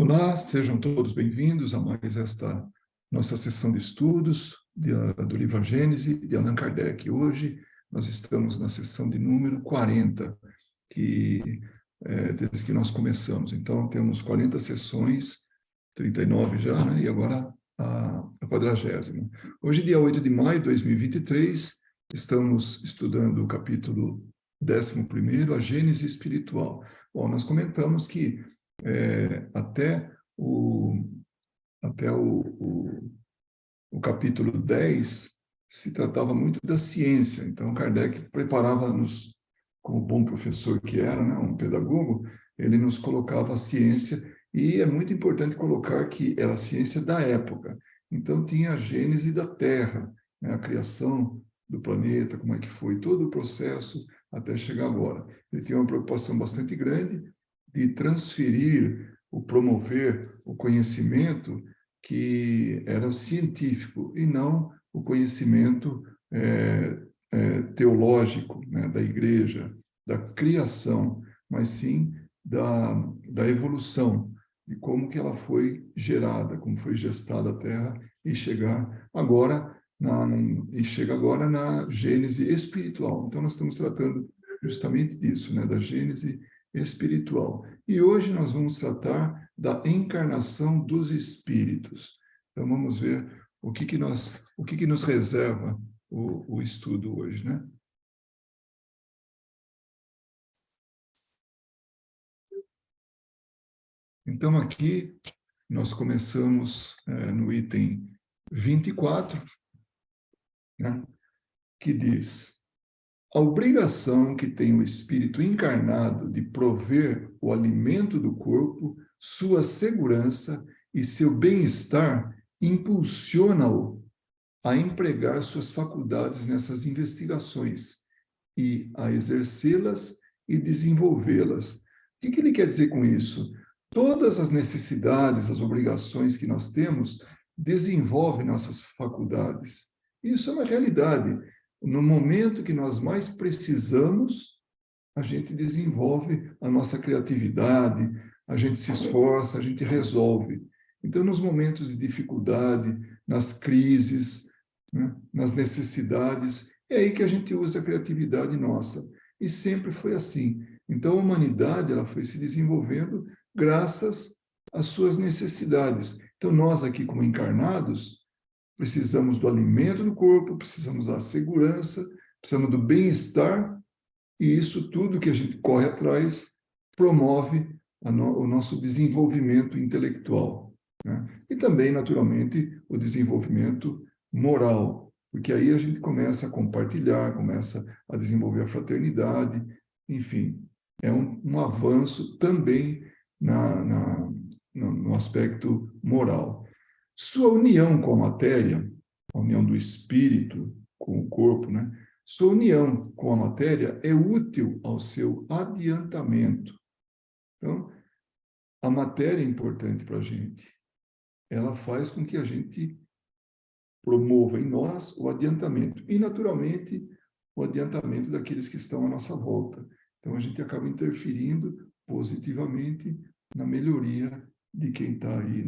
Olá, sejam todos bem-vindos a mais esta nossa sessão de estudos do livro A Gênese, de Allan Kardec. Hoje nós estamos na sessão de número 40, desde que nós começamos. Então, temos 40 sessões, 39 já, né? E agora a 40ª. Hoje, dia 8 de maio de 2023, estamos estudando o capítulo 11º, A Gênese Espiritual. Bom, nós comentamos que até o capítulo 10 se tratava muito da ciência. Então, Kardec preparava-nos, como bom professor que era, né, um pedagogo, ele nos colocava a ciência, e é muito importante colocar que era a ciência da época. Então, tinha a gênese da Terra, né, a criação do planeta, como é que foi todo o processo até chegar agora. Ele tinha uma preocupação bastante grande de transferir, promover o conhecimento que era científico e não o conhecimento teológico, né, da igreja, da criação, mas sim da evolução, de como que ela foi gerada, como foi gestada a Terra e chegar agora na gênese espiritual. Então, nós estamos tratando justamente disso, né, da gênese espiritual. E hoje nós vamos tratar da encarnação dos espíritos. Então vamos ver o que nos reserva o estudo hoje, né? Então aqui nós começamos no item 24, né, que diz: a obrigação que tem o espírito encarnado de prover o alimento do corpo, sua segurança e seu bem-estar impulsiona-o a empregar suas faculdades nessas investigações e a exercê-las e desenvolvê-las. O que ele quer dizer com isso? Todas as necessidades, as obrigações que nós temos desenvolvem nossas faculdades. Isso é uma realidade. No momento que nós mais precisamos, a gente desenvolve a nossa criatividade, a gente se esforça, a gente resolve. Então, nos momentos de dificuldade, nas crises, né, nas necessidades, é aí que a gente usa a criatividade nossa. E sempre foi assim. Então, a humanidade ela foi se desenvolvendo graças às suas necessidades. Então, nós aqui como encarnados, precisamos do alimento do corpo, precisamos da segurança, precisamos do bem-estar, e isso tudo que a gente corre atrás promove o nosso desenvolvimento intelectual, né? E também, naturalmente, o desenvolvimento moral, porque aí a gente começa a compartilhar, começa a desenvolver a fraternidade, enfim, é um avanço também no aspecto moral. Sua união com a matéria, a união do espírito com o corpo, né? Sua união com a matéria é útil ao seu adiantamento. Então, a matéria é importante para a gente. Ela faz com que a gente promova em nós o adiantamento. E, naturalmente, o adiantamento daqueles que estão à nossa volta. Então, a gente acaba interferindo positivamente na melhoria de quem está aí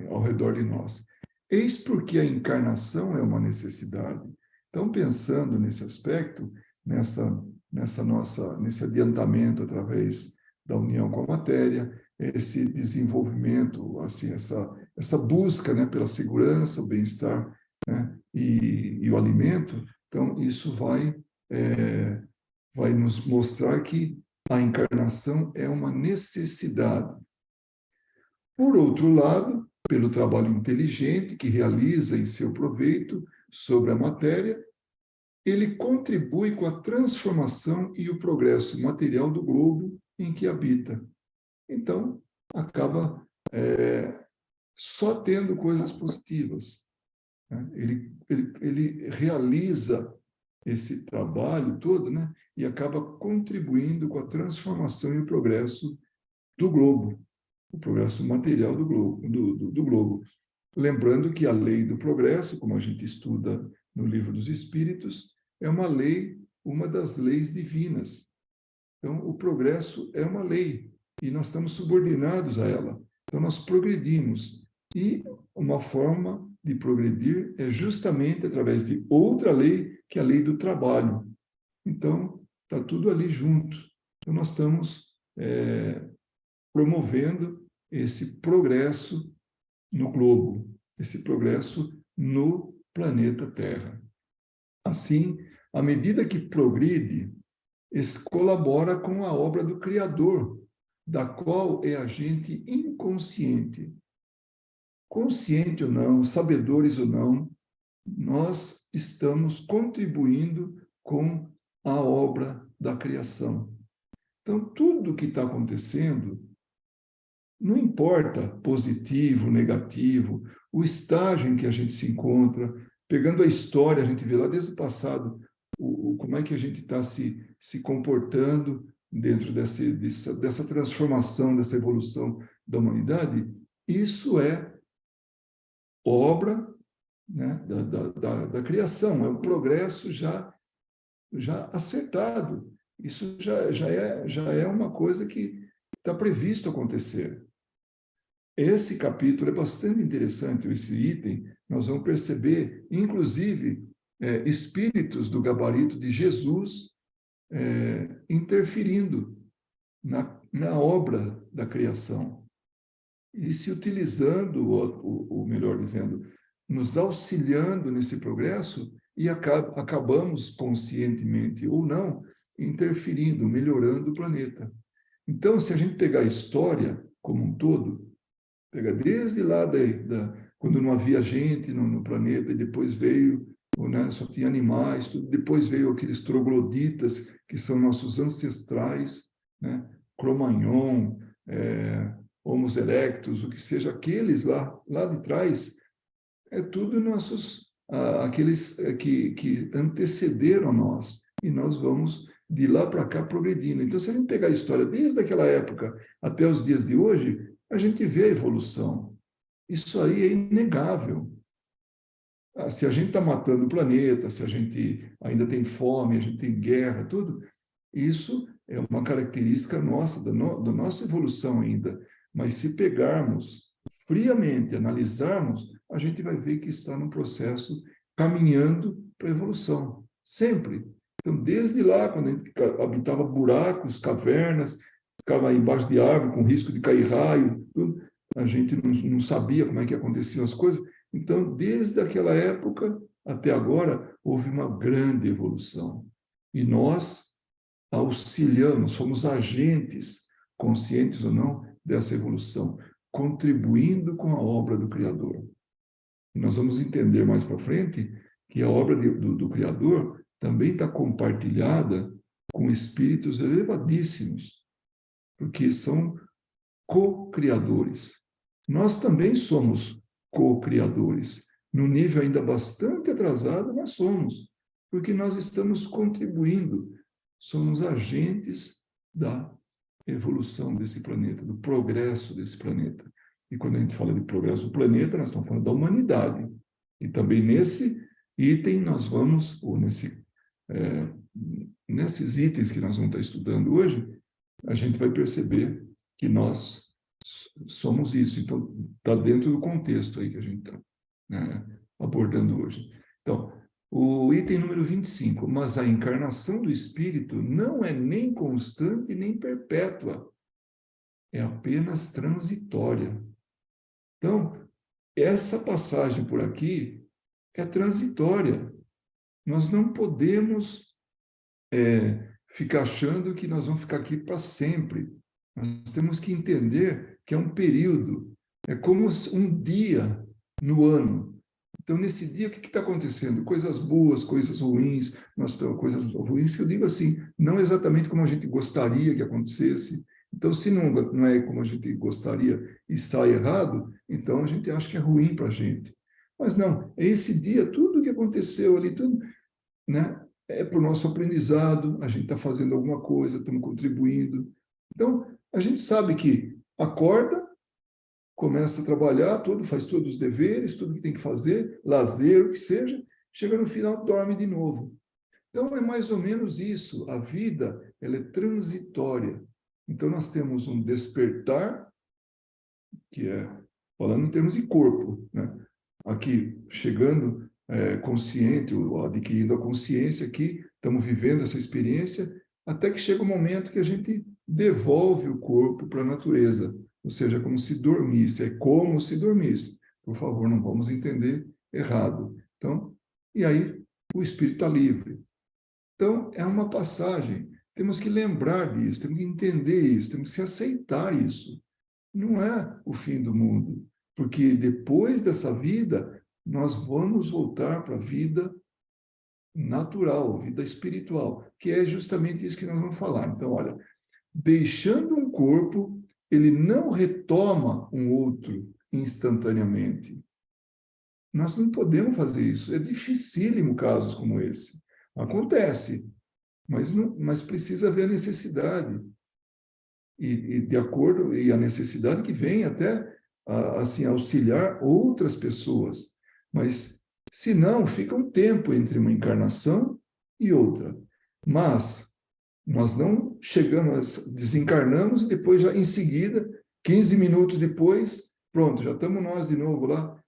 ao redor de nós. Eis porque a encarnação é uma necessidade. Então, pensando nesse aspecto, nesse adiantamento através da união com a matéria, esse desenvolvimento, assim, essa busca, né, pela segurança, o bem-estar, né, e o alimento, então isso vai nos mostrar que a encarnação é uma necessidade. Por outro lado, pelo trabalho inteligente que realiza em seu proveito sobre a matéria, ele contribui com a transformação e o progresso material do globo em que habita. Então, acaba só tendo coisas positivas, né? Ele realiza esse trabalho todo, né? E acaba contribuindo com a transformação e o progresso do globo, o progresso material do globo. Lembrando que a lei do progresso, como a gente estuda no Livro dos Espíritos, é uma das leis divinas. Então, o progresso é uma lei. e nós estamos subordinados a ela. Então, nós progredimos. E uma forma de progredir é justamente através de outra lei, que é a lei do trabalho. Então, está tudo ali junto. Então, nós estamos promovendo esse progresso no globo, esse progresso no planeta Terra. Assim, à medida que progride, colabora com a obra do Criador, da qual é agente inconsciente. Consciente ou não, sabedores ou não, nós estamos contribuindo com a obra da criação. Então, tudo que está acontecendo, não importa positivo, negativo, o estágio em que a gente se encontra, pegando a história, a gente vê lá desde o passado como é que a gente está se comportando dentro dessa transformação, dessa evolução da humanidade. Isso é obra, né, da criação, é um progresso já acertado. Isso já é uma coisa que está previsto acontecer. Esse capítulo é bastante interessante, esse item. Nós vamos perceber, inclusive, espíritos do gabarito de Jesus interferindo na obra da criação e se utilizando, ou melhor dizendo, nos auxiliando nesse progresso e acabamos, conscientemente ou não, interferindo, melhorando o planeta. Então, se a gente pegar a história como um todo, pega desde lá quando não havia gente no planeta, e depois veio, né, só tinha animais, tudo. Depois veio aqueles trogloditas, que são nossos ancestrais, né, Cro-Magnon, Homo erectus, o que seja, aqueles lá de trás, é tudo aqueles que antecederam nós, e nós vamos de lá para cá progredindo. Então, se a gente pegar a história desde aquela época até os dias de hoje, a gente vê a evolução. Isso aí é inegável. Se a gente está matando o planeta, se a gente ainda tem fome, a gente tem guerra, tudo, isso é uma característica nossa, da nossa evolução ainda. Mas se pegarmos friamente, analisarmos, a gente vai ver que está num processo caminhando para a evolução. Sempre. Então, desde lá, quando a gente habitava buracos, cavernas, ficava embaixo de árvore com risco de cair raio, tudo, a gente não sabia como é que aconteciam as coisas. Então, desde aquela época até agora, houve uma grande evolução. E nós auxiliamos, somos agentes, conscientes ou não, dessa evolução, contribuindo com a obra do Criador. E nós vamos entender mais para frente que a obra do Criador também está compartilhada com espíritos elevadíssimos, porque são co-criadores. Nós também somos co-criadores. No nível ainda bastante atrasado, nós somos, porque nós estamos contribuindo, somos agentes da evolução desse planeta, do progresso desse planeta. E quando a gente fala de progresso do planeta, nós estamos falando da humanidade. E também nesse item nós vamos, ou nesses itens que nós vamos estar estudando hoje, a gente vai perceber que nós somos isso. Então, está dentro do contexto aí que a gente está, né, abordando hoje. Então, o item número 25. Mas a encarnação do espírito não é nem constante nem perpétua. É apenas transitória. Então, essa passagem por aqui é transitória. Nós não podemos ficar achando que nós vamos ficar aqui para sempre. Nós temos que entender que é um período, é como um dia no ano. Então, nesse dia, o que está acontecendo? Coisas boas, coisas ruins, coisas ruins que eu digo assim, não exatamente como a gente gostaria que acontecesse. Então, se não é como a gente gostaria e sai errado, então a gente acha que é ruim para a gente. Mas não, é esse dia, tudo que aconteceu ali, tudo, né? É para o nosso aprendizado, a gente está fazendo alguma coisa, estamos contribuindo. Então, a gente sabe que acorda, começa a trabalhar, faz todos os deveres, tudo que tem que fazer, lazer, o que seja, chega no final, dorme de novo. Então, é mais ou menos isso. A vida, ela é transitória. Então, nós temos um despertar, que é, falando em termos de corpo, né? Aqui, chegando consciente, ou adquirindo a consciência aqui, estamos vivendo essa experiência, até que chega o momento que a gente devolve o corpo para a natureza, ou seja, como se dormisse, é como se dormisse. Por favor, não vamos entender errado. Então, e aí o espírito está livre. Então, é uma passagem. Temos que lembrar disso, temos que entender isso, temos que aceitar isso. Não é o fim do mundo, porque depois dessa vida, nós vamos voltar para a vida natural, vida espiritual, que é justamente isso que nós vamos falar. Então, olha, deixando um corpo, ele não retoma um outro instantaneamente. Nós não podemos fazer isso. É dificílimo casos como esse. Acontece, mas, não, mas precisa haver a necessidade. E de acordo, e a necessidade que vem até, assim, auxiliar outras pessoas. Mas, se não, fica um tempo entre uma encarnação e outra. Mas, nós não chegamos, desencarnamos e depois, já em seguida, 15 minutos depois, pronto, já estamos nós de novo lá,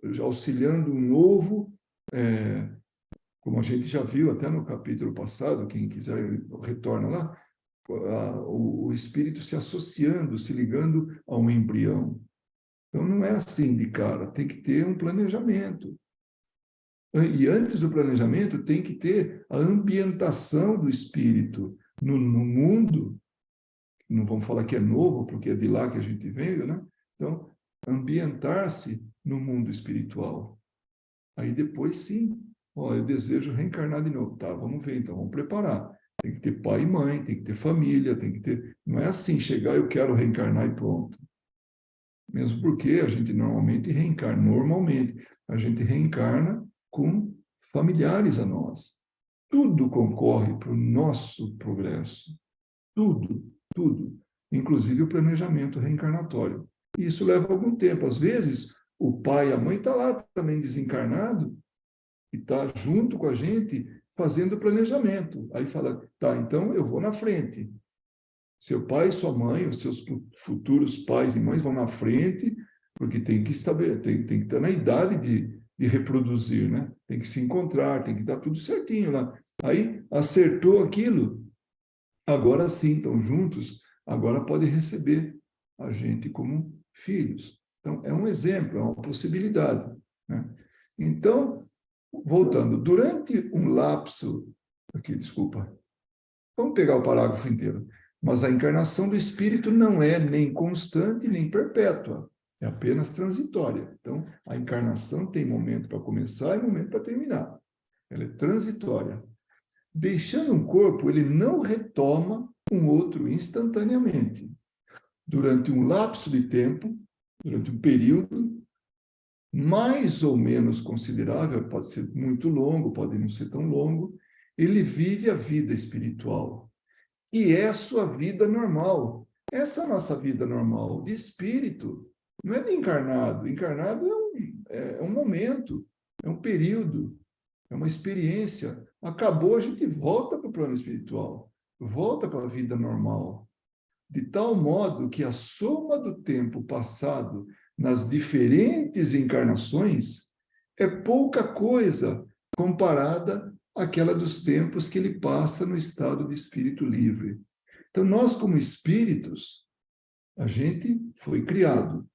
já auxiliando um novo, como a gente já viu até no capítulo passado, quem quiser retorna lá, o espírito se associando, se ligando a um embrião. Então, não é assim de cara, tem que ter um planejamento. E antes do planejamento, tem que ter a ambientação do espírito no mundo. Não vamos falar que é novo, porque é de lá que a gente veio, né? Então, ambientar-se no mundo espiritual. Aí depois, sim, ó, eu desejo reencarnar de novo. Tá, vamos ver, então, vamos preparar. Tem que ter pai e mãe, tem que ter família, tem que ter... Não é assim, chegar, eu quero reencarnar e pronto. Mesmo porque a gente normalmente, a gente reencarna com familiares a nós. Tudo concorre para o nosso progresso. Tudo, tudo. Inclusive o planejamento reencarnatório. E isso leva algum tempo. Às vezes, o pai e a mãe estão lá também desencarnado e está junto com a gente fazendo o planejamento. Aí fala, tá, então eu vou na frente. Seu pai e sua mãe, os seus futuros pais e mães vão na frente, porque tem que tem que estar na idade de reproduzir, né? Tem que se encontrar, tem que dar tudo certinho lá. Aí acertou aquilo, agora sim, estão juntos, agora pode receber a gente como filhos. Então, é um exemplo, é uma possibilidade, né? Então, voltando, durante um lapso, aqui, desculpa, vamos pegar o parágrafo inteiro. Mas a encarnação do espírito não é nem constante nem perpétua, é apenas transitória. Então, a encarnação tem momento para começar e momento para terminar. Ela é transitória. Deixando um corpo, ele não retoma um outro instantaneamente. Durante um lapso de tempo, durante um período mais ou menos considerável, pode ser muito longo, pode não ser tão longo, ele vive a vida espiritual, que é a sua vida normal. Essa é a nossa vida normal, de espírito, não é de encarnado. Encarnado é um momento, é um período, é uma experiência. Acabou, a gente volta para o plano espiritual, volta para a vida normal. De tal modo que a soma do tempo passado nas diferentes encarnações é pouca coisa comparada àquela dos tempos que ele passa no estado de espírito livre. Então, nós, como espíritos, a gente foi criado.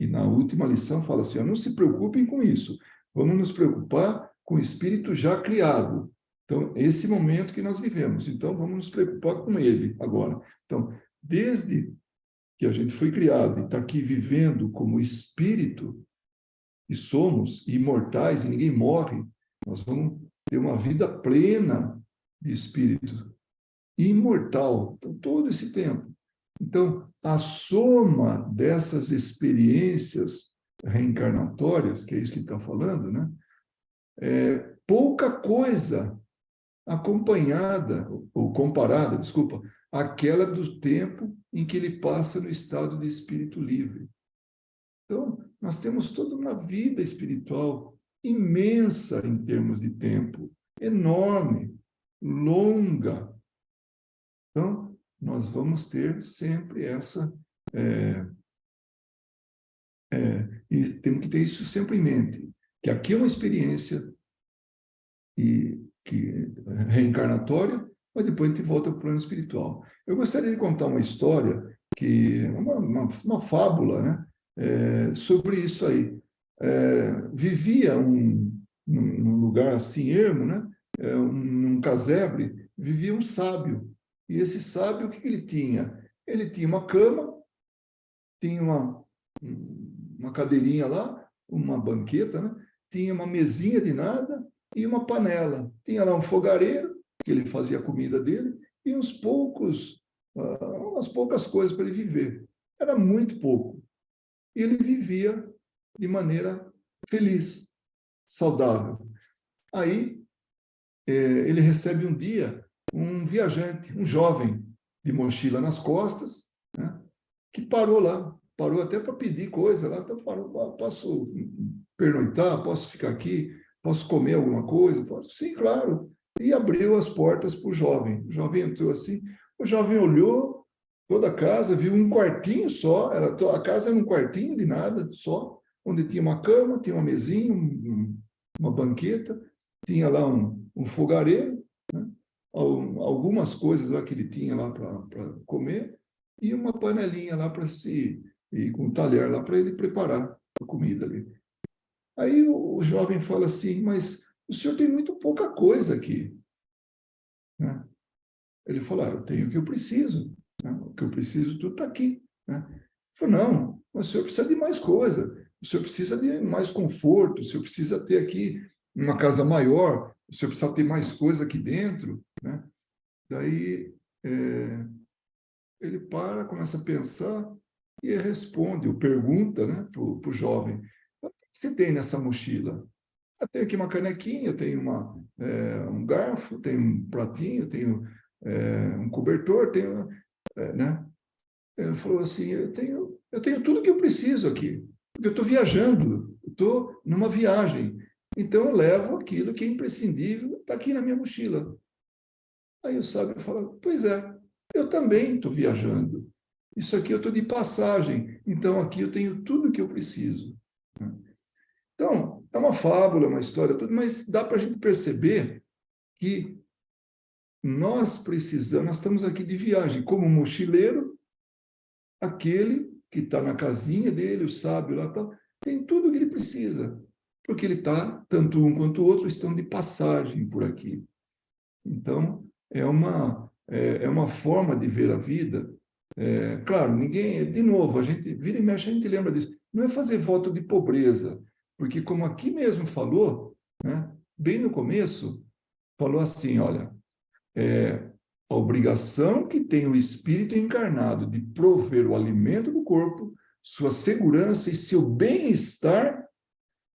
E na última lição fala assim: não se preocupem com isso, vamos nos preocupar com o espírito já criado. Então, esse momento que nós vivemos. Então, vamos nos preocupar com ele agora. Então, desde que a gente foi criado e está aqui vivendo como espírito, e somos imortais e ninguém morre, nós vamos ter uma vida plena de espírito, imortal, então, todo esse tempo. Então, a soma dessas experiências reencarnatórias, que é isso que ele está falando, né? É pouca coisa acompanhada, ou comparada, desculpa, àquela do tempo em que ele passa no estado de espírito livre. Então, nós temos toda uma vida espiritual imensa em termos de tempo, enorme, longa. Então, nós vamos ter sempre essa... e temos que ter isso sempre em mente, que aqui é uma experiência reencarnatória, mas depois a gente volta para o plano espiritual. Eu gostaria de contar uma história, uma fábula, né? Sobre isso aí. Vivia num lugar assim, ermo, né? Num casebre, vivia um sábio. E esse sábio, o que ele tinha? Ele tinha uma cama, tinha uma cadeirinha lá, uma banqueta, né? Tinha uma mesinha de nada e uma panela. Tinha lá um fogareiro, que ele fazia a comida dele, e umas poucas coisas para ele viver. Era muito pouco. E ele vivia de maneira feliz, saudável. Aí, ele recebe um dia um viajante, um jovem, de mochila nas costas, né, que parou lá, parou até para pedir coisa lá, então parou, posso pernoitar, posso ficar aqui, posso comer alguma coisa? Posso? Sim, claro. E abriu as portas para o jovem. O jovem entrou assim, o jovem olhou toda a casa, viu um quartinho só, a casa era um quartinho de nada só, onde tinha uma cama, tinha uma mesinha, uma banqueta, tinha lá um fogareiro, né? Algumas coisas lá que ele tinha lá para comer, e uma panelinha lá e com um talher lá para ele preparar a comida ali. Aí o jovem fala assim, mas o senhor tem muito pouca coisa aqui, né? Ele fala, eu tenho o que eu preciso, né? O que eu preciso tudo está aqui, né? Ele falou, não, mas o senhor precisa de mais coisa, o senhor precisa de mais conforto, o senhor precisa ter aqui uma casa maior, o senhor precisa ter mais coisa aqui dentro, né? Daí ele para, começa a pensar e responde, ou pergunta, né, para o jovem, o que você tem nessa mochila? Eu tenho aqui uma canequinha, eu tenho um garfo, tenho um pratinho, tenho um cobertor, tenho, né? Ele falou assim, eu tenho tudo que eu preciso aqui, porque eu estou viajando, eu estou numa viagem, então eu levo aquilo que é imprescindível, está aqui na minha mochila. Aí o sábio fala, pois é, eu também estou viajando. Isso aqui eu estou de passagem, então aqui eu tenho tudo que eu preciso. Então, é uma fábula, uma história, tudo, mas dá para a gente perceber que nós estamos aqui de viagem, como um mochileiro, aquele que está na casinha dele, o sábio lá, tem tudo o que ele precisa, porque ele está, tanto um quanto o outro, estão de passagem por aqui. Então, é uma forma de ver a vida. Claro, ninguém, de novo, a gente vira e mexe, a gente lembra disso. Não é fazer voto de pobreza, porque como aqui mesmo falou, né, bem no começo, falou assim, olha, a obrigação que tem o espírito encarnado de prover o alimento do corpo, sua segurança e seu bem-estar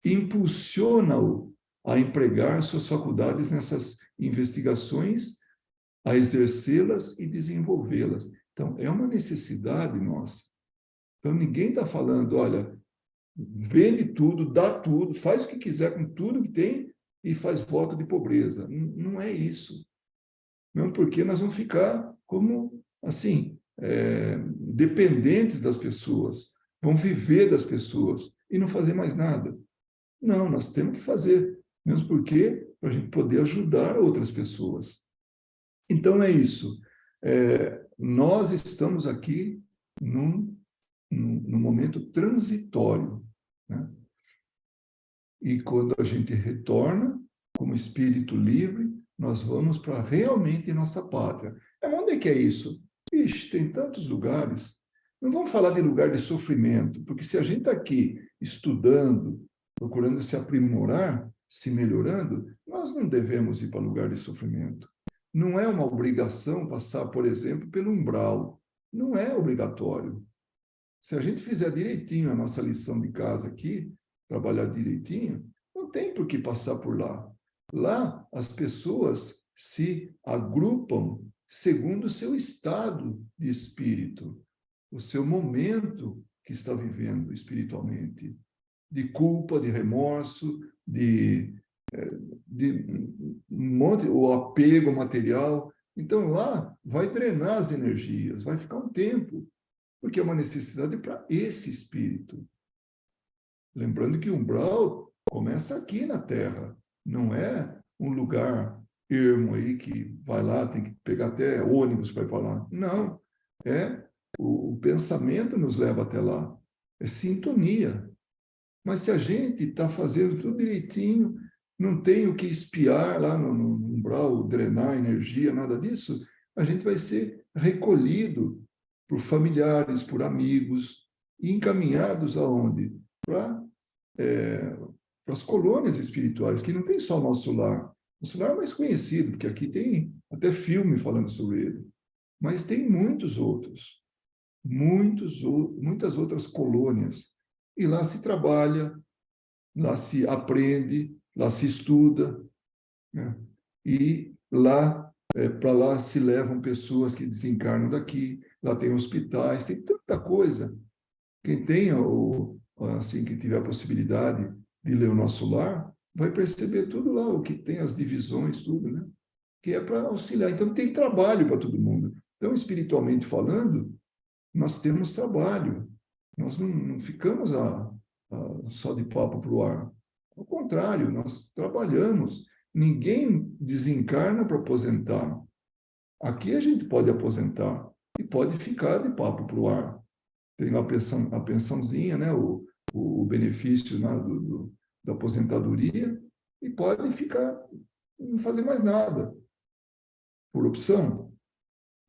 impulsiona-o a empregar suas faculdades nessas investigações, a exercê-las e desenvolvê-las. Então, é uma necessidade nossa. Então, ninguém está falando, olha, vende tudo, dá tudo, faz o que quiser com tudo que tem e faz voto de pobreza. Não é isso. Não, porque nós vamos ficar como, assim, dependentes das pessoas, vamos viver das pessoas e não fazer mais nada. Não, nós temos que fazer, mesmo porque para a gente poder ajudar outras pessoas. Então é isso. Nós estamos aqui num momento transitório, né? E quando a gente retorna como espírito livre, nós vamos para realmente nossa pátria. Onde é que é isso? Ixi, tem tantos lugares. Não vamos falar de lugar de sofrimento, porque se a gente está aqui estudando, procurando se aprimorar, se melhorando, nós não devemos ir para lugar de sofrimento. Não é uma obrigação passar, por exemplo, pelo umbral. Não é obrigatório. Se a gente fizer direitinho a nossa lição de casa aqui, trabalhar direitinho, não tem por que passar por lá. Lá, as pessoas se agrupam segundo o seu estado de espírito, o seu momento que está vivendo espiritualmente, de culpa, de remorso, de um monte, o apego material. Então, lá vai drenar as energias, vai ficar um tempo, porque é uma necessidade para esse espírito. Lembrando que o umbral começa aqui na Terra, não é um lugar ermo aí que vai lá, tem que pegar até ônibus para ir para lá. Não, é o pensamento nos leva até lá, é sintonia. Mas se a gente está fazendo tudo direitinho, não tem o que espiar lá no umbral, drenar energia, nada disso, a gente vai ser recolhido por familiares, por amigos, e encaminhados aonde? Para as colônias espirituais, que não tem só o nosso lar. O lar é mais conhecido, porque aqui tem até filme falando sobre ele. Mas tem muitos outros, muitas outras colônias. E lá se trabalha, lá se aprende, lá se estuda, né? E lá, para lá se levam pessoas que desencarnam daqui, lá tem hospitais, tem tanta coisa. Quem tem, assim, que tiver a possibilidade de ler o nosso lar, vai perceber tudo lá, o que tem, as divisões, tudo, né? Que é para auxiliar. Então, tem trabalho para todo mundo. Então, espiritualmente falando, nós temos trabalho. Nós não ficamos só de papo para o ar. Ao contrário, nós trabalhamos. Ninguém desencarna para aposentar. Aqui a gente pode aposentar e pode ficar de papo para o ar. Tem lá a pensãozinha, né? o benefício, né? Da aposentadoria, e pode ficar, não fazer mais nada, por opção.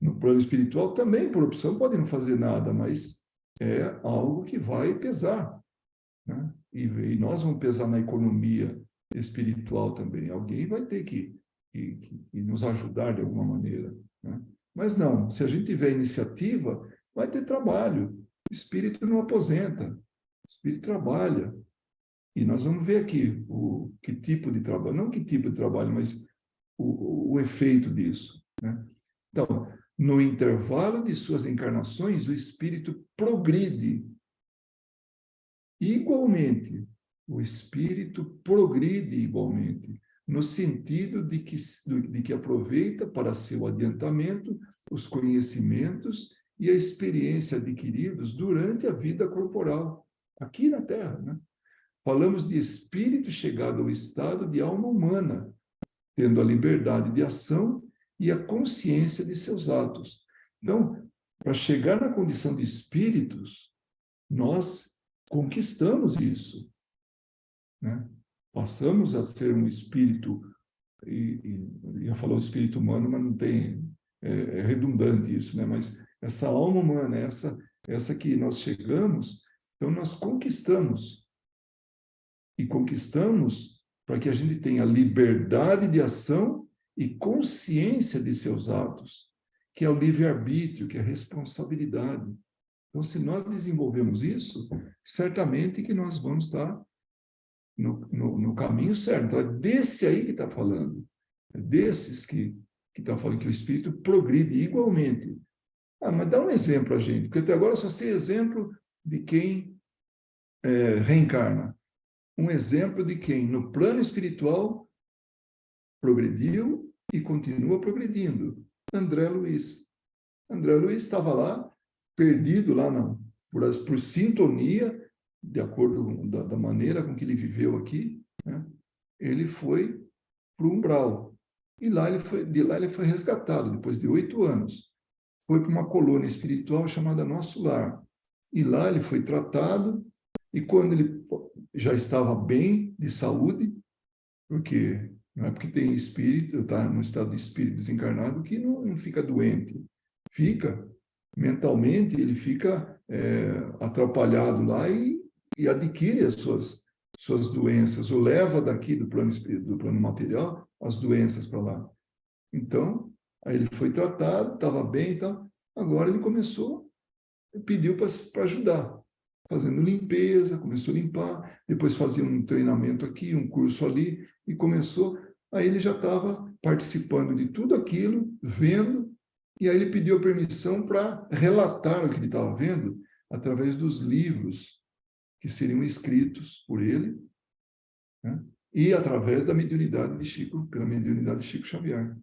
No plano espiritual, também por opção, pode não fazer nada, mas é algo que vai pesar, né? E nós vamos pesar na economia espiritual também. Alguém vai ter que nos ajudar de alguma maneira, né? Mas não, se a gente tiver iniciativa, vai ter trabalho. Espírito não aposenta, espírito trabalha. E nós vamos ver aqui que tipo de trabalho, não que tipo de trabalho, mas o efeito disso, né? Então, no intervalo de suas encarnações, o espírito progride. Igualmente, o espírito progride igualmente, no sentido de que aproveita para seu adiantamento os conhecimentos e a experiência adquiridos durante a vida corporal, aqui na Terra, né? Falamos de espírito chegado ao estado de alma humana, tendo a liberdade de ação e a consciência de seus atos. Então, para chegar na condição de espíritos, nós conquistamos isso, né? Passamos a ser um espírito, ia falar o espírito humano, mas não tem, é redundante isso, né? Mas essa alma humana, essa que nós chegamos, então nós conquistamos. E conquistamos para que a gente tenha liberdade de ação e consciência de seus atos, que é o livre-arbítrio, que é a responsabilidade. Então, se nós desenvolvemos isso, certamente que nós vamos estar no caminho certo. Então, é desse aí que está falando. É desses que está falando que o espírito progride igualmente. Ah, mas dá um exemplo a gente, porque até agora eu só sei exemplo de quem reencarna. Um exemplo de quem, no plano espiritual, progrediu e continua progredindo. André Luiz. André Luiz estava lá, perdido lá por sintonia, de acordo com da maneira com que ele viveu aqui, né? Ele foi para o umbral. E de lá ele foi resgatado, depois de 8 anos. Foi para uma colônia espiritual chamada Nosso Lar. E lá ele foi tratado, e quando ele já estava bem de saúde, porque não é porque tem espírito, está no estado de espírito desencarnado, que não fica doente. Fica, mentalmente, ele fica atrapalhado lá e adquire as suas doenças, ou leva daqui do plano espírito, do plano material, as doenças para lá. Então, aí ele foi tratado, estava bem e tal, agora ele pediu para ajudar, fazendo limpeza, começou a limpar, depois fazia um treinamento aqui, um curso ali, e começou, aí ele já estava participando de tudo aquilo, vendo, e aí ele pediu permissão para relatar o que ele estava vendo através dos livros que seriam escritos por ele, né? E através da mediunidade de Chico, pela mediunidade de Chico Xavier.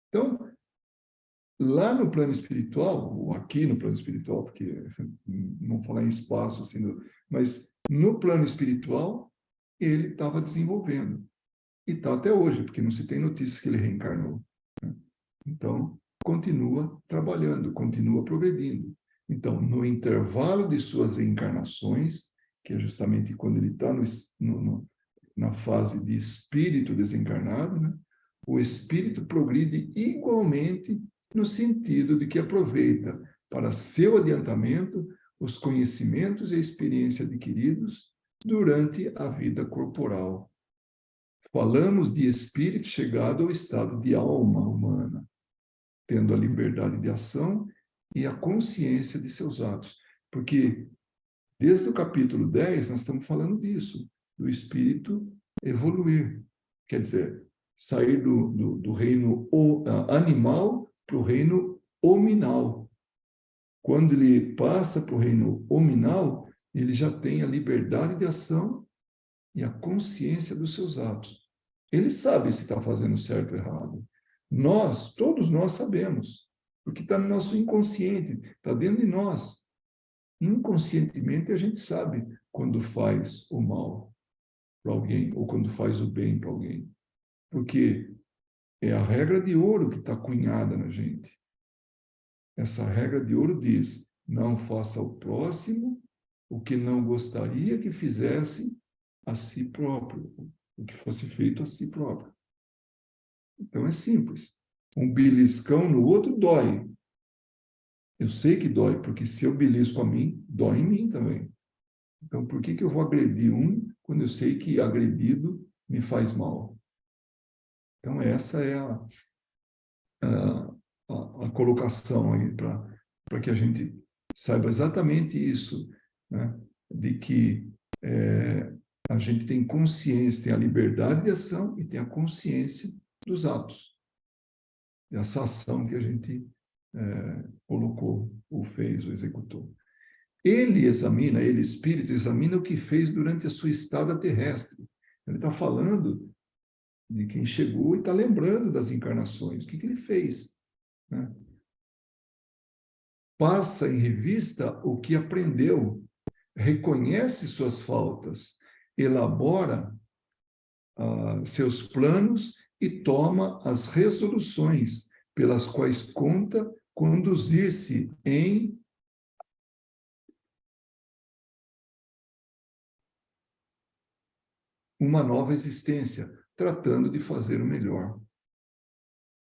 Então, lá no plano espiritual, ou aqui no plano espiritual, porque não falar em espaço, assim, mas no plano espiritual, ele estava desenvolvendo. E está até hoje, porque não se tem notícias que ele reencarnou. Né? Então, continua trabalhando, continua progredindo. Então, no intervalo de suas reencarnações, que é justamente quando ele está na fase de espírito desencarnado, né? O espírito progride igualmente no sentido de que aproveita para seu adiantamento os conhecimentos e a experiência adquiridos durante a vida corporal. Falamos de espírito chegado ao estado de alma humana, tendo a liberdade de ação e a consciência de seus atos. Porque desde o capítulo 10 nós estamos falando disso, do espírito evoluir. Quer dizer, sair do reino animal para o reino hominal. Quando ele passa para o reino hominal, ele já tem a liberdade de ação e a consciência dos seus atos. Ele sabe se está fazendo certo ou errado. Todos nós sabemos, porque está no nosso inconsciente, está dentro de nós. Inconscientemente a gente sabe quando faz o mal para alguém ou quando faz o bem para alguém. Porque é a regra de ouro que está cunhada na gente. Essa regra de ouro diz: não faça ao próximo o que não gostaria que fizesse a si próprio, o que fosse feito a si próprio. Então é simples. Um beliscão no outro dói. Eu sei que dói, porque se eu belisco a mim, dói em mim também. Então, por que eu vou agredir um quando eu sei que agredido me faz mal? Então, essa é a colocação aí para que a gente saiba exatamente isso, né? De que a gente tem consciência, tem a liberdade de ação e tem a consciência dos atos. Essa ação que a gente colocou, ou fez, ou executou. Ele, espírito, examina o que fez durante a sua estada terrestre. Ele está falando de quem chegou e está lembrando das encarnações. O que ele fez? Né? Passa em revista o que aprendeu, reconhece suas faltas, elabora seus planos e toma as resoluções pelas quais conta conduzir-se em uma nova existência, tratando de fazer o melhor.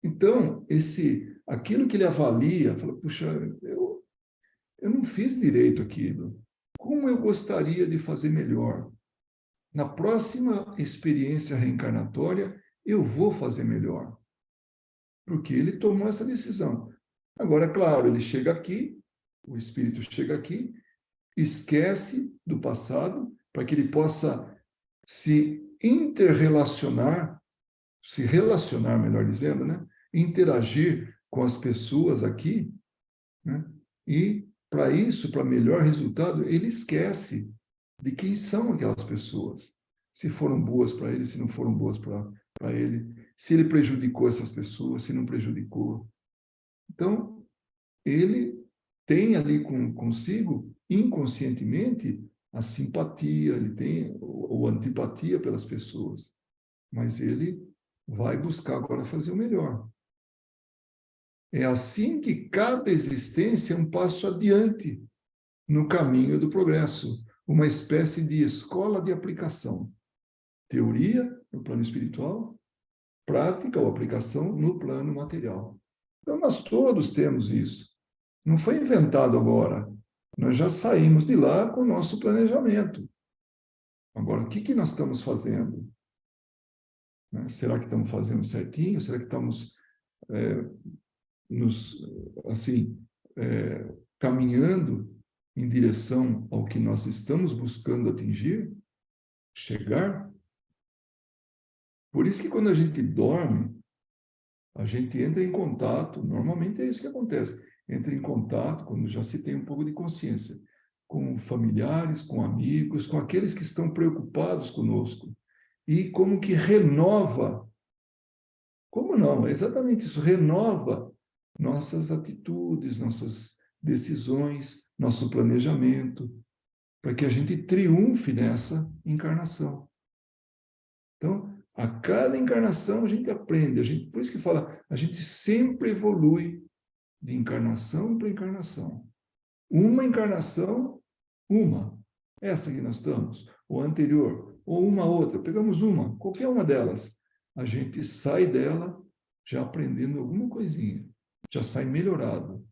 Então, aquilo que ele avalia, fala, puxa, eu não fiz direito aquilo. Como eu gostaria de fazer melhor? Na próxima experiência reencarnatória, eu vou fazer melhor. Porque ele tomou essa decisão. Agora, claro, ele chega aqui, o espírito chega aqui, esquece do passado, para que ele possa se interrelacionar, se relacionar, melhor dizendo, né? Interagir com as pessoas aqui, né? E, para isso, para melhor resultado, ele esquece de quem são aquelas pessoas. Se foram boas para ele, se não foram boas para ele, se ele prejudicou essas pessoas, se não prejudicou. Então, ele tem ali consigo, inconscientemente, a simpatia, ele tem ou antipatia pelas pessoas, mas ele vai buscar agora fazer o melhor. É assim que cada existência é um passo adiante no caminho do progresso, uma espécie de escola de aplicação. Teoria no plano espiritual, prática ou aplicação no plano material. Então, nós todos temos isso. Não foi inventado agora. Nós já saímos de lá com o nosso planejamento. Agora, o que nós estamos fazendo? Né? Será que estamos fazendo certinho? Será que estamos caminhando em direção ao que nós estamos buscando atingir? Chegar? Por isso que quando a gente dorme, a gente entra em contato, normalmente é isso que acontece, entra em contato, quando já se tem um pouco de consciência, com familiares, com amigos, com aqueles que estão preocupados conosco. E como que renova, como não? É exatamente isso, renova nossas atitudes, nossas decisões, nosso planejamento, para que a gente triunfe nessa encarnação. Então, a cada encarnação a gente aprende, por isso que fala, a gente sempre evolui de encarnação para encarnação. Uma encarnação, essa que nós estamos, ou anterior, ou uma outra, pegamos uma, qualquer uma delas, a gente sai dela já aprendendo alguma coisinha, já sai melhorado.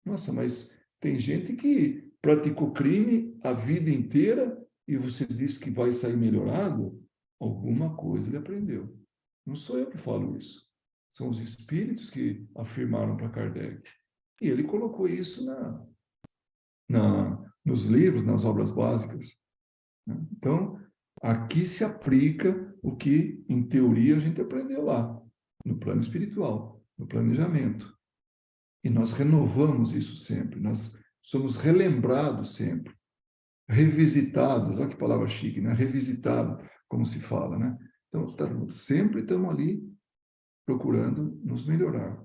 Nossa, mas tem gente que praticou crime a vida inteira e você diz que vai sair melhorado? Alguma coisa ele aprendeu. Não sou eu que falo isso. São os espíritos que afirmaram para Kardec. E ele colocou isso nos livros, nas obras básicas. Então, aqui se aplica o que, em teoria, a gente aprendeu lá, no plano espiritual, no planejamento. E nós renovamos isso sempre, nós somos relembrados sempre, revisitados, olha que palavra chique, né? Revisitado, como se fala, né? Então, sempre estamos ali procurando nos melhorar.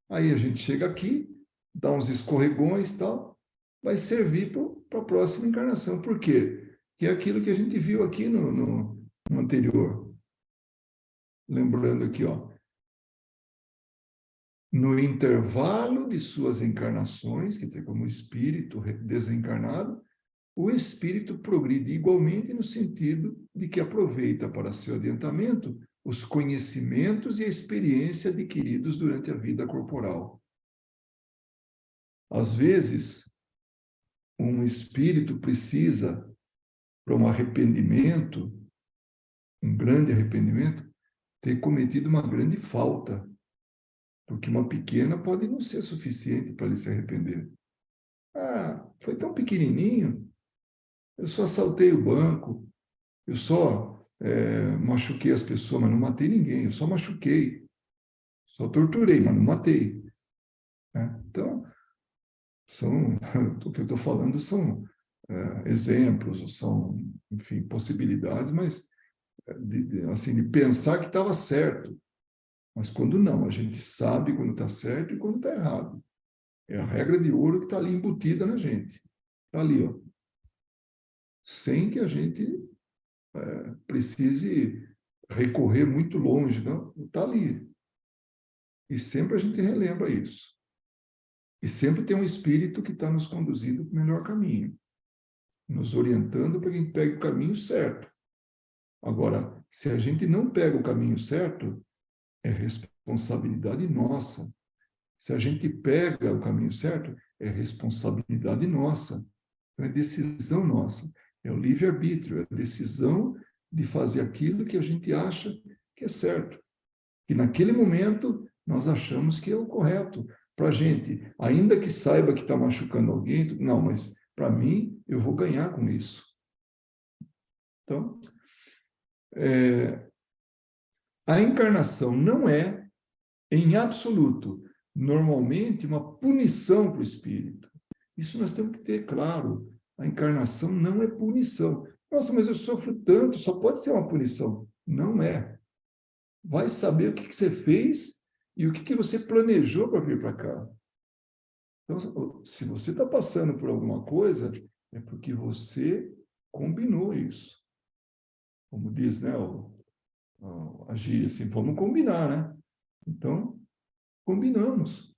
Aí a gente chega aqui, dá uns escorregões e tal, vai servir para a próxima encarnação. Por quê? Que é aquilo que a gente viu aqui no anterior. Lembrando aqui, ó. No intervalo de suas encarnações, quer dizer, como espírito desencarnado, o espírito progride igualmente no sentido de que aproveita para seu adiantamento os conhecimentos e a experiência adquiridos durante a vida corporal. Às vezes, um espírito precisa, para um arrependimento, um grande arrependimento, ter cometido uma grande falta, porque uma pequena pode não ser suficiente para ele se arrepender. Ah, foi tão pequenininho, eu só assaltei o banco, eu só machuquei as pessoas, mas não matei ninguém, eu só machuquei, só torturei, mas não matei. Né? Então, o que eu estou falando são exemplos, são, enfim, possibilidades, mas assim, de pensar que estava certo. Mas quando não, a gente sabe quando está certo e quando está errado. É a regra de ouro que está ali embutida na gente. Está ali, ó. Sem que a gente precise recorrer muito longe, não. Está ali. E sempre a gente relembra isso. E sempre tem um espírito que está nos conduzindo para o melhor caminho, nos orientando para que a gente pegue o caminho certo. Agora, se a gente não pega o caminho certo, é responsabilidade nossa. Se a gente pega o caminho certo, é responsabilidade nossa. Então, é decisão nossa. É o livre-arbítrio, é a decisão de fazer aquilo que a gente acha que é certo. E naquele momento, nós achamos que é o correto. Para a gente, ainda que saiba que está machucando alguém, não, mas para mim, eu vou ganhar com isso. Então, a encarnação não é, em absoluto, normalmente, uma punição para o espírito. Isso nós temos que ter claro. A encarnação não é punição. Nossa, mas eu sofro tanto, só pode ser uma punição. Não é. Vai saber o que você fez e o que você planejou para vir para cá. Então, se você está passando por alguma coisa, é porque você combinou isso. Como diz, né, a gíria, assim, vamos combinar, né? Então, combinamos.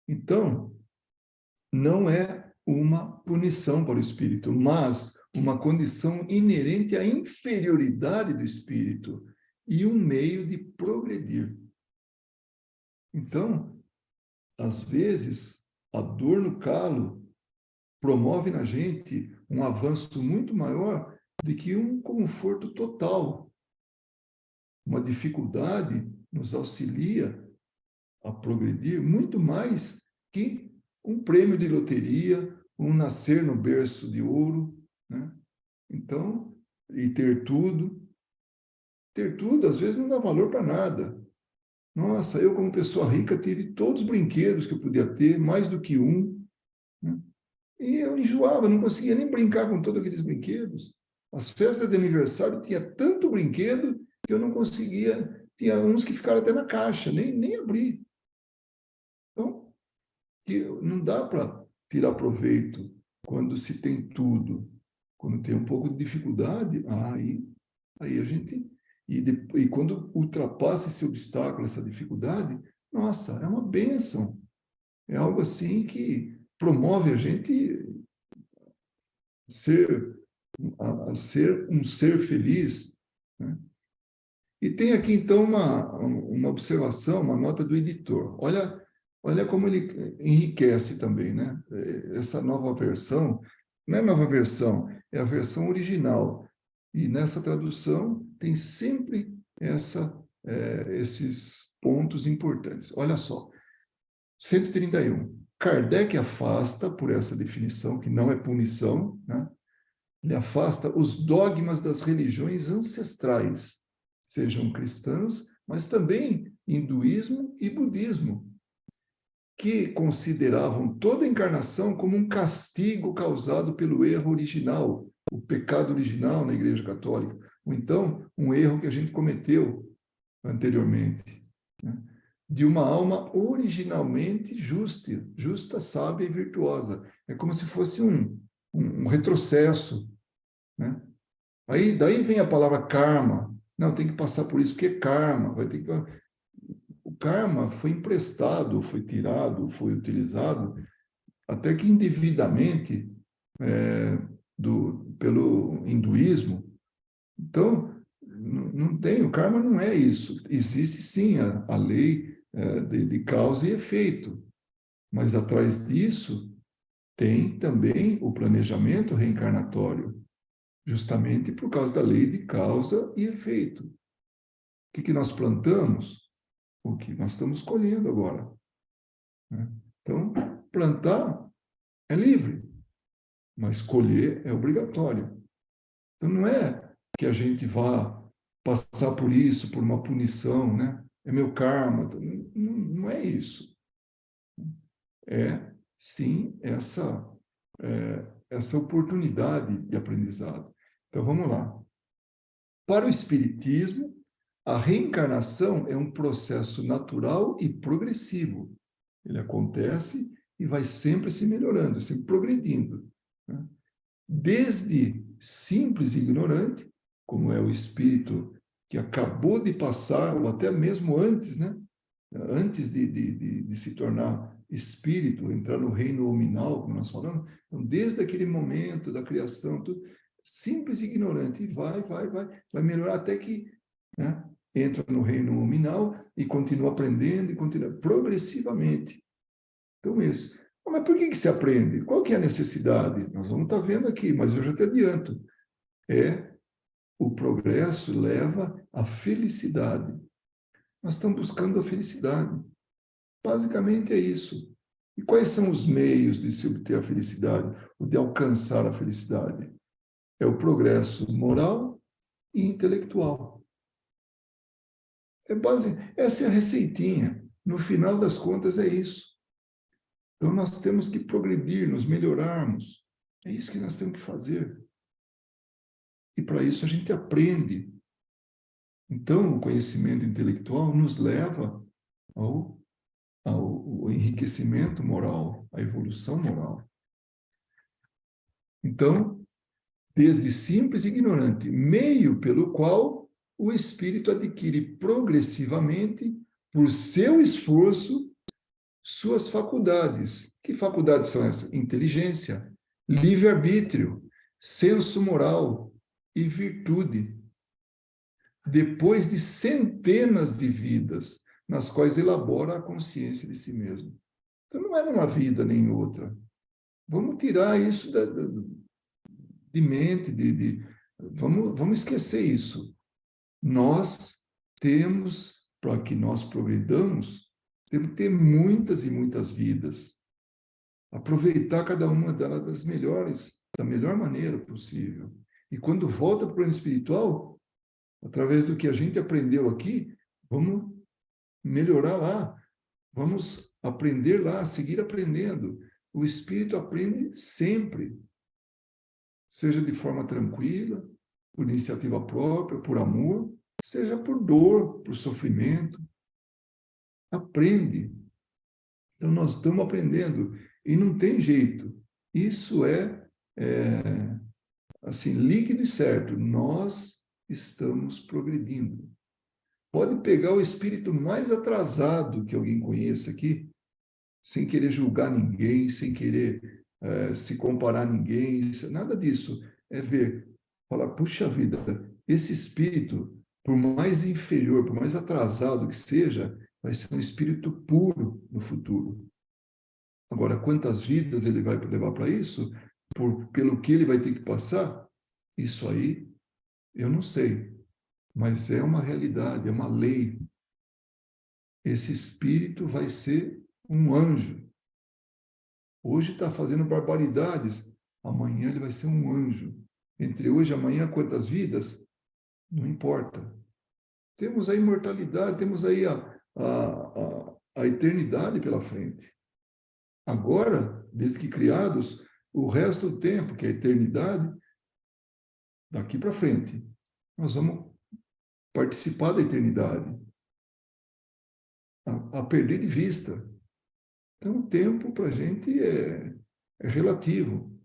Então, não é uma punição para o espírito, mas uma condição inerente à inferioridade do espírito e um meio de progredir. Então, às vezes, a dor no calo promove na gente um avanço muito maior do que um conforto total. Uma dificuldade nos auxilia a progredir muito mais que um prêmio de loteria, um nascer no berço de ouro, né? Então, e ter tudo. Ter tudo, às vezes, não dá valor para nada. Nossa, eu, como pessoa rica, tive todos os brinquedos que eu podia ter, mais do que um, né? E eu enjoava, não conseguia nem brincar com todos aqueles brinquedos. As festas de aniversário tinha tanto brinquedo que eu não conseguia. Tinha uns que ficaram até na caixa, nem abri. que não dá para tirar proveito quando se tem tudo. Quando tem um pouco de dificuldade, aí a gente... E quando ultrapassa esse obstáculo, essa dificuldade, nossa, é uma bênção. É algo assim que promove a gente ser, a ser um ser feliz, né? E tem aqui, então, uma observação, uma nota do editor. Olha como ele enriquece também, né? Essa nova versão, não é nova versão, é a versão original. E nessa tradução tem sempre esses pontos importantes. Olha só, 131. Kardec afasta, por essa definição, que não é punição, né? Ele afasta os dogmas das religiões ancestrais, sejam cristãs, mas também hinduísmo e budismo, que consideravam toda encarnação como um castigo causado pelo erro original, o pecado original na Igreja Católica, ou então um erro que a gente cometeu anteriormente, né? De uma alma originalmente justa, sábia e virtuosa. É como se fosse um retrocesso, né? Daí vem a palavra karma. Não, tem que passar por isso, porque é karma. O karma foi emprestado, foi tirado, foi utilizado, até que indevidamente, pelo hinduísmo. Então, não tem, o karma não é isso. Existe sim a lei de causa e efeito, mas atrás disso tem também o planejamento reencarnatório, justamente por causa da lei de causa e efeito. O que nós plantamos? O que nós estamos colhendo agora, né? Então, plantar é livre, mas colher é obrigatório. Então, não é que a gente vá passar por isso, por uma punição, né? É meu karma. Não é isso. É, sim, essa oportunidade de aprendizado. Então, vamos lá. Para o Espiritismo, a reencarnação é um processo natural e progressivo. Ele acontece e vai sempre se melhorando, sempre progredindo, né? Desde simples e ignorante, como é o espírito que acabou de passar, ou até mesmo antes, né? Antes de se tornar espírito, entrar no reino nominal, como nós falamos. Então, desde aquele momento da criação, tudo, simples e ignorante, e vai melhorar até que, né, entra no reino nominal e continua aprendendo, e continua progressivamente. Então, isso. Mas por que se aprende? Qual que é a necessidade? Nós vamos estar vendo aqui, mas eu já te adianto. O progresso leva à felicidade. Nós estamos buscando a felicidade. Basicamente é isso. E quais são os meios de se obter a felicidade, ou de alcançar a felicidade? É o progresso moral e intelectual. Essa é a receitinha. No final das contas, é isso. Então, nós temos que progredir, nos melhorarmos. É isso que nós temos que fazer. E, para isso, a gente aprende. Então, o conhecimento intelectual nos leva ao enriquecimento moral, à evolução moral. Então, desde simples e ignorante, meio pelo qual o espírito adquire progressivamente, por seu esforço, suas faculdades. Que faculdades são essas? Inteligência, livre-arbítrio, senso moral e virtude. Depois de centenas de vidas, nas quais elabora a consciência de si mesmo. Então, não é numa vida nem em outra. Vamos tirar isso de mente, vamos esquecer isso. Nós temos, para que nós progredamos, temos que ter muitas e muitas vidas. Aproveitar cada uma delas da melhor maneira possível. E quando volta para o plano espiritual, através do que a gente aprendeu aqui, vamos melhorar lá. Vamos aprender lá, seguir aprendendo. O espírito aprende sempre, seja de forma tranquila, por iniciativa própria, por amor, seja por dor, por sofrimento. Aprende. Então, nós estamos aprendendo e não tem jeito. Isso assim, líquido e certo. Nós estamos progredindo. Pode pegar o espírito mais atrasado que alguém conheça aqui, sem querer julgar ninguém, sem querer se comparar a ninguém, nada disso. É ver, falar, puxa vida, esse espírito, por mais inferior, por mais atrasado que seja, vai ser um espírito puro no futuro. Agora, quantas vidas ele vai levar para isso? Pelo que ele vai ter que passar? Isso aí, eu não sei. Mas é uma realidade, é uma lei. Esse espírito vai ser um anjo. Hoje está fazendo barbaridades, amanhã ele vai ser um anjo. Entre hoje e amanhã, quantas vidas? Não importa. Temos a imortalidade, temos aí a eternidade pela frente. Agora, desde que criados, o resto do tempo, que é a eternidade, daqui para frente, nós vamos participar da eternidade, a perder de vista. Então, o tempo para a gente é relativo.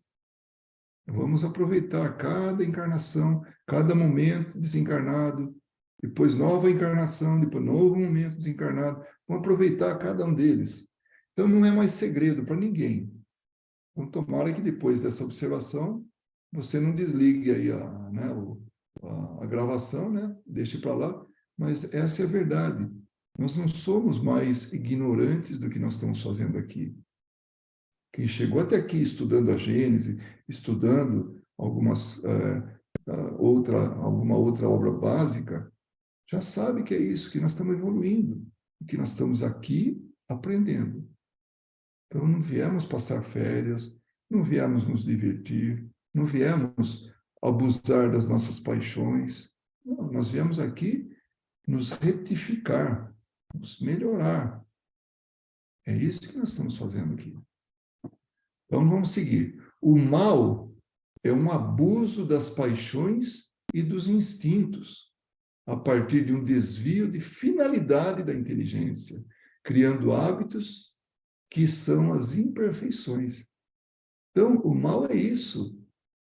Vamos aproveitar cada encarnação, cada momento desencarnado, depois nova encarnação, depois novo momento desencarnado. Vamos aproveitar cada um deles. Então, não é mais segredo para ninguém. Então, tomara que depois dessa observação, você não desligue aí a gravação, né? Deixe para lá. Mas essa é a verdade. Nós não somos mais ignorantes do que nós estamos fazendo aqui. Quem chegou até aqui estudando a Gênese, estudando alguma outra obra básica, já sabe que é isso, que nós estamos evoluindo, que nós estamos aqui aprendendo. Então, não viemos passar férias, não viemos nos divertir, não viemos abusar das nossas paixões. Não, nós viemos aqui nos retificar, nos melhorar. É isso que nós estamos fazendo aqui. Então, vamos seguir. O mal é um abuso das paixões e dos instintos, a partir de um desvio de finalidade da inteligência, criando hábitos que são as imperfeições. Então, o mal é isso,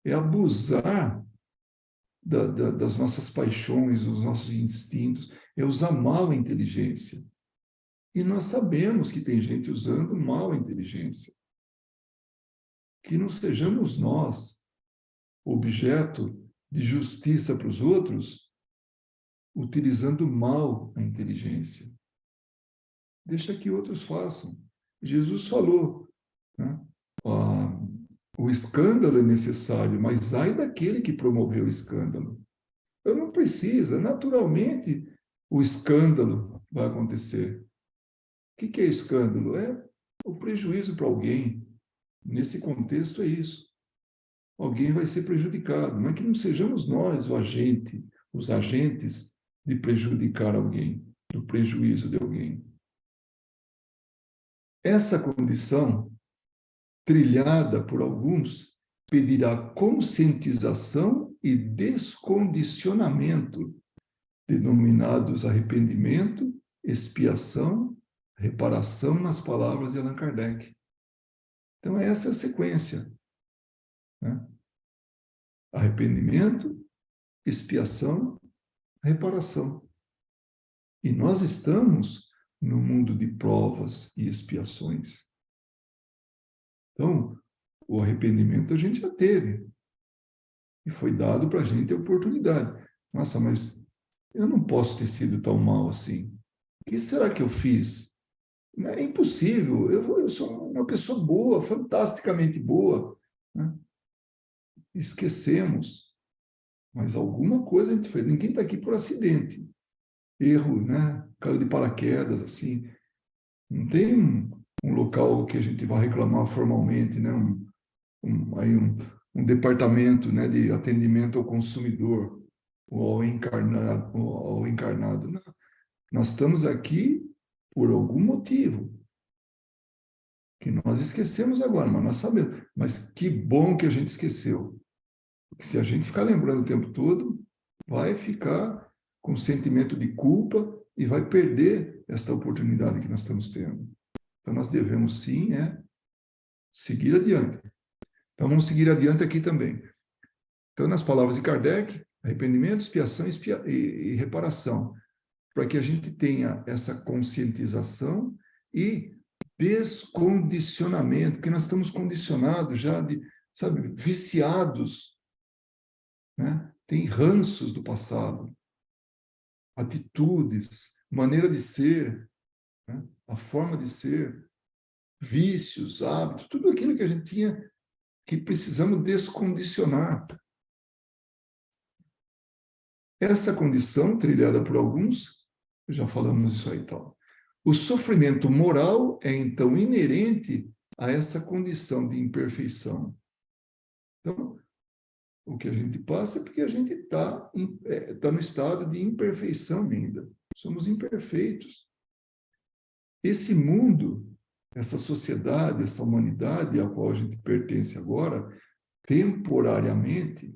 é abusar das nossas paixões, dos nossos instintos, é usar mal a inteligência. E nós sabemos que tem gente usando mal a inteligência. Que não sejamos nós objeto de justiça para os outros, utilizando mal a inteligência. Deixa que outros façam. Jesus falou, né? O escândalo é necessário, mas ai daquele que promoveu o escândalo. Eu não precisa, naturalmente o escândalo vai acontecer. O que é escândalo? É o prejuízo para alguém. Nesse contexto é isso. Alguém vai ser prejudicado, mas que não sejamos nós os agentes de prejudicar alguém, do prejuízo de alguém. Essa condição, trilhada por alguns, pedirá conscientização e descondicionamento, denominados arrependimento, expiação, reparação nas palavras de Allan Kardec. Então, essa é a sequência, né? Arrependimento, expiação, reparação. E nós estamos no mundo de provas e expiações. Então, o arrependimento a gente já teve. E foi dado para a gente a oportunidade. Nossa, mas eu não posso ter sido tão mal assim. O que será que eu fiz? É impossível. Eu sou uma pessoa boa, fantasticamente boa, né? Esquecemos. Mas alguma coisa a gente fez. Ninguém está aqui por acidente. Erro, né? Caiu de paraquedas, assim. Não tem um local que a gente vai reclamar formalmente, né? Um departamento, né, de atendimento ao consumidor ou ao encarnado. Não. Nós estamos aqui por algum motivo que nós esquecemos agora, mas nós sabemos. Mas que bom que a gente esqueceu. Porque se a gente ficar lembrando o tempo todo, vai ficar com sentimento de culpa e vai perder esta oportunidade que nós estamos tendo. Então, nós devemos, sim, seguir adiante. Então, vamos seguir adiante aqui também. Então, nas palavras de Kardec, arrependimento, expiação e reparação, para que a gente tenha essa conscientização e descondicionamento, porque nós estamos condicionados já sabe, viciados, né? Tem ranços do passado, atitudes, maneira de ser, né? A forma de ser, vícios, hábitos, tudo aquilo que a gente tinha que precisamos descondicionar. Essa condição, trilhada por alguns, já falamos isso aí e tal. O sofrimento moral é, então, inerente a essa condição de imperfeição. Então, o que a gente passa é porque a gente está no estado de imperfeição ainda. Somos imperfeitos. Esse mundo, essa sociedade, essa humanidade a qual a gente pertence agora, temporariamente,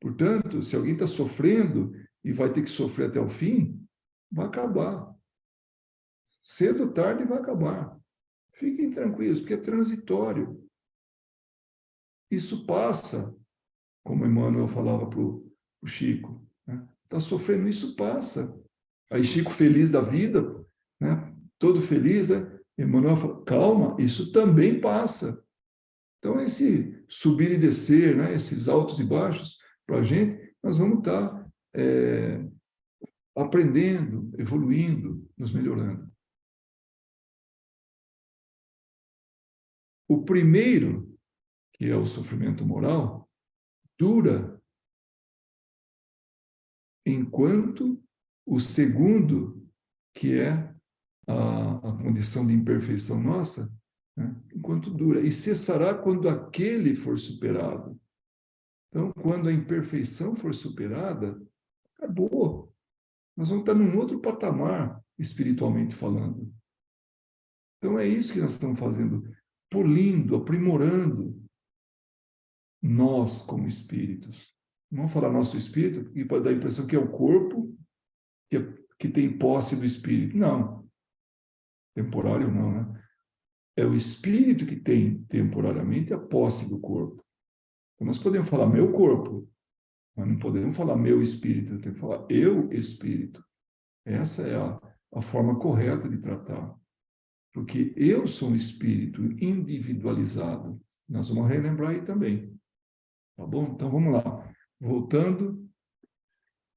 portanto, se alguém está sofrendo e vai ter que sofrer até o fim, vai acabar. Cedo ou tarde vai acabar. Fiquem tranquilos, porque é transitório. Isso passa, como Emmanuel falava para o Chico. Está sofrendo, isso passa. Aí Chico, feliz da vida, né? Todo feliz, né? Emmanuel fala, calma, isso também passa. Então, esse subir e descer, né? Esses altos e baixos, para a gente, nós vamos estar aprendendo, evoluindo, nos melhorando. O primeiro, que é o sofrimento moral, dura enquanto o segundo, que é a condição de imperfeição nossa, né, enquanto dura. E cessará quando aquele for superado. Então, quando a imperfeição for superada, acabou. Nós vamos estar num outro patamar, espiritualmente falando. Então, é isso que nós estamos fazendo, polindo, aprimorando nós como espíritos. Não vamos falar nosso espírito, porque pode dar a impressão que é o corpo que tem posse do espírito. Não. Temporário não, né? É o espírito que tem temporariamente a posse do corpo. Então, nós podemos falar meu corpo, mas não podemos falar meu espírito, temos que falar eu espírito. Essa é a forma correta de tratar. Porque eu sou um espírito individualizado. Nós vamos relembrar aí também. Tá bom? Então, vamos lá. Voltando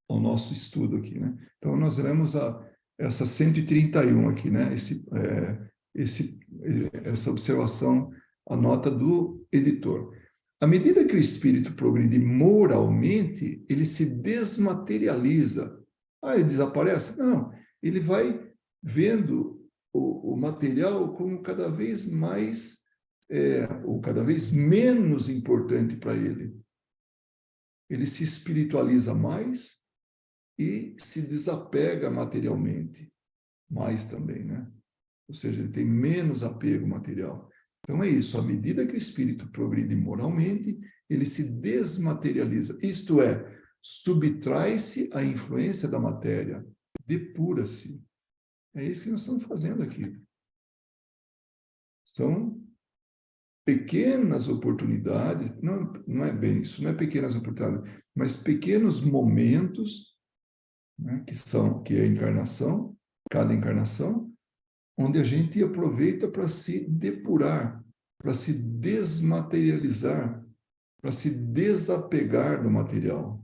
ao nosso estudo aqui, né? Então, nós lemos essa 131 aqui, né? Essa observação, a nota do editor. À medida que o espírito progride moralmente, ele se desmaterializa. Ah, ele desaparece? Não. Ele vai vendo o material como cada vez mais, ou cada vez menos importante para ele. Ele se espiritualiza mais e se desapega materialmente mais também, né? Ou seja, ele tem menos apego material. Então é isso, à medida que o espírito progride moralmente, ele se desmaterializa. Isto é, subtrai-se à influência da matéria, depura-se. É isso que nós estamos fazendo aqui. São pequenas oportunidades, não é bem isso, não é pequenas oportunidades, mas pequenos momentos, né, que é a encarnação, cada encarnação, onde a gente aproveita para se depurar, para se desmaterializar, para se desapegar do material.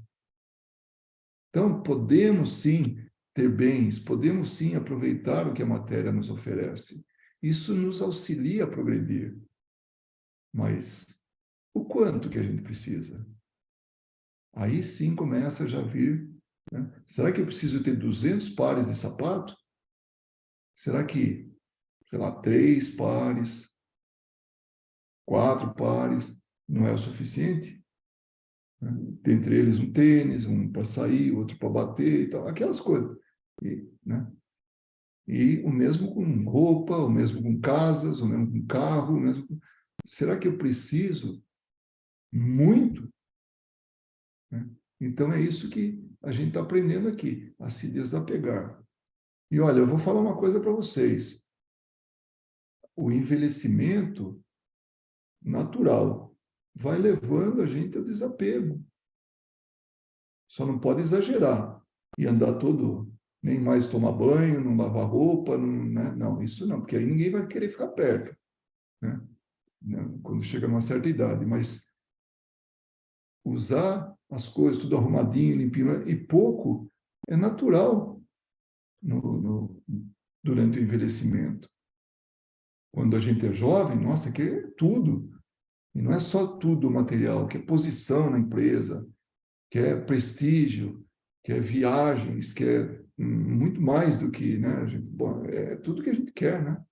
Então, podemos sim ter bens, podemos sim aproveitar o que a matéria nos oferece. Isso nos auxilia a progredir. Mas o quanto que a gente precisa? Aí sim começa a já vir, né? Será que eu preciso ter 200 pares de sapato? Será que, sei lá, 3 pares, 4 pares não é o suficiente? Né? Dentre eles um tênis, um para sair, outro para bater e tal, aquelas coisas. Né? E o mesmo com roupa, o mesmo com casas, o mesmo com carro, o mesmo com... Será que eu preciso muito? Né? Então, é isso que a gente está aprendendo aqui, a se desapegar. E olha, eu vou falar uma coisa para vocês. o envelhecimento natural vai levando a gente ao desapego. Só não pode exagerar e andar todo, nem mais tomar banho, não lavar roupa, não, né? Não, isso não, porque aí ninguém vai querer ficar perto, né? Quando chega numa certa idade, mas usar as coisas tudo arrumadinho, limpinho, e pouco é natural durante o envelhecimento. Quando a gente é jovem, nossa, quer tudo. E não é só tudo material, quer posição na empresa, quer prestígio, quer viagens, quer muito mais do que, né? Bom, é tudo que a gente quer, né?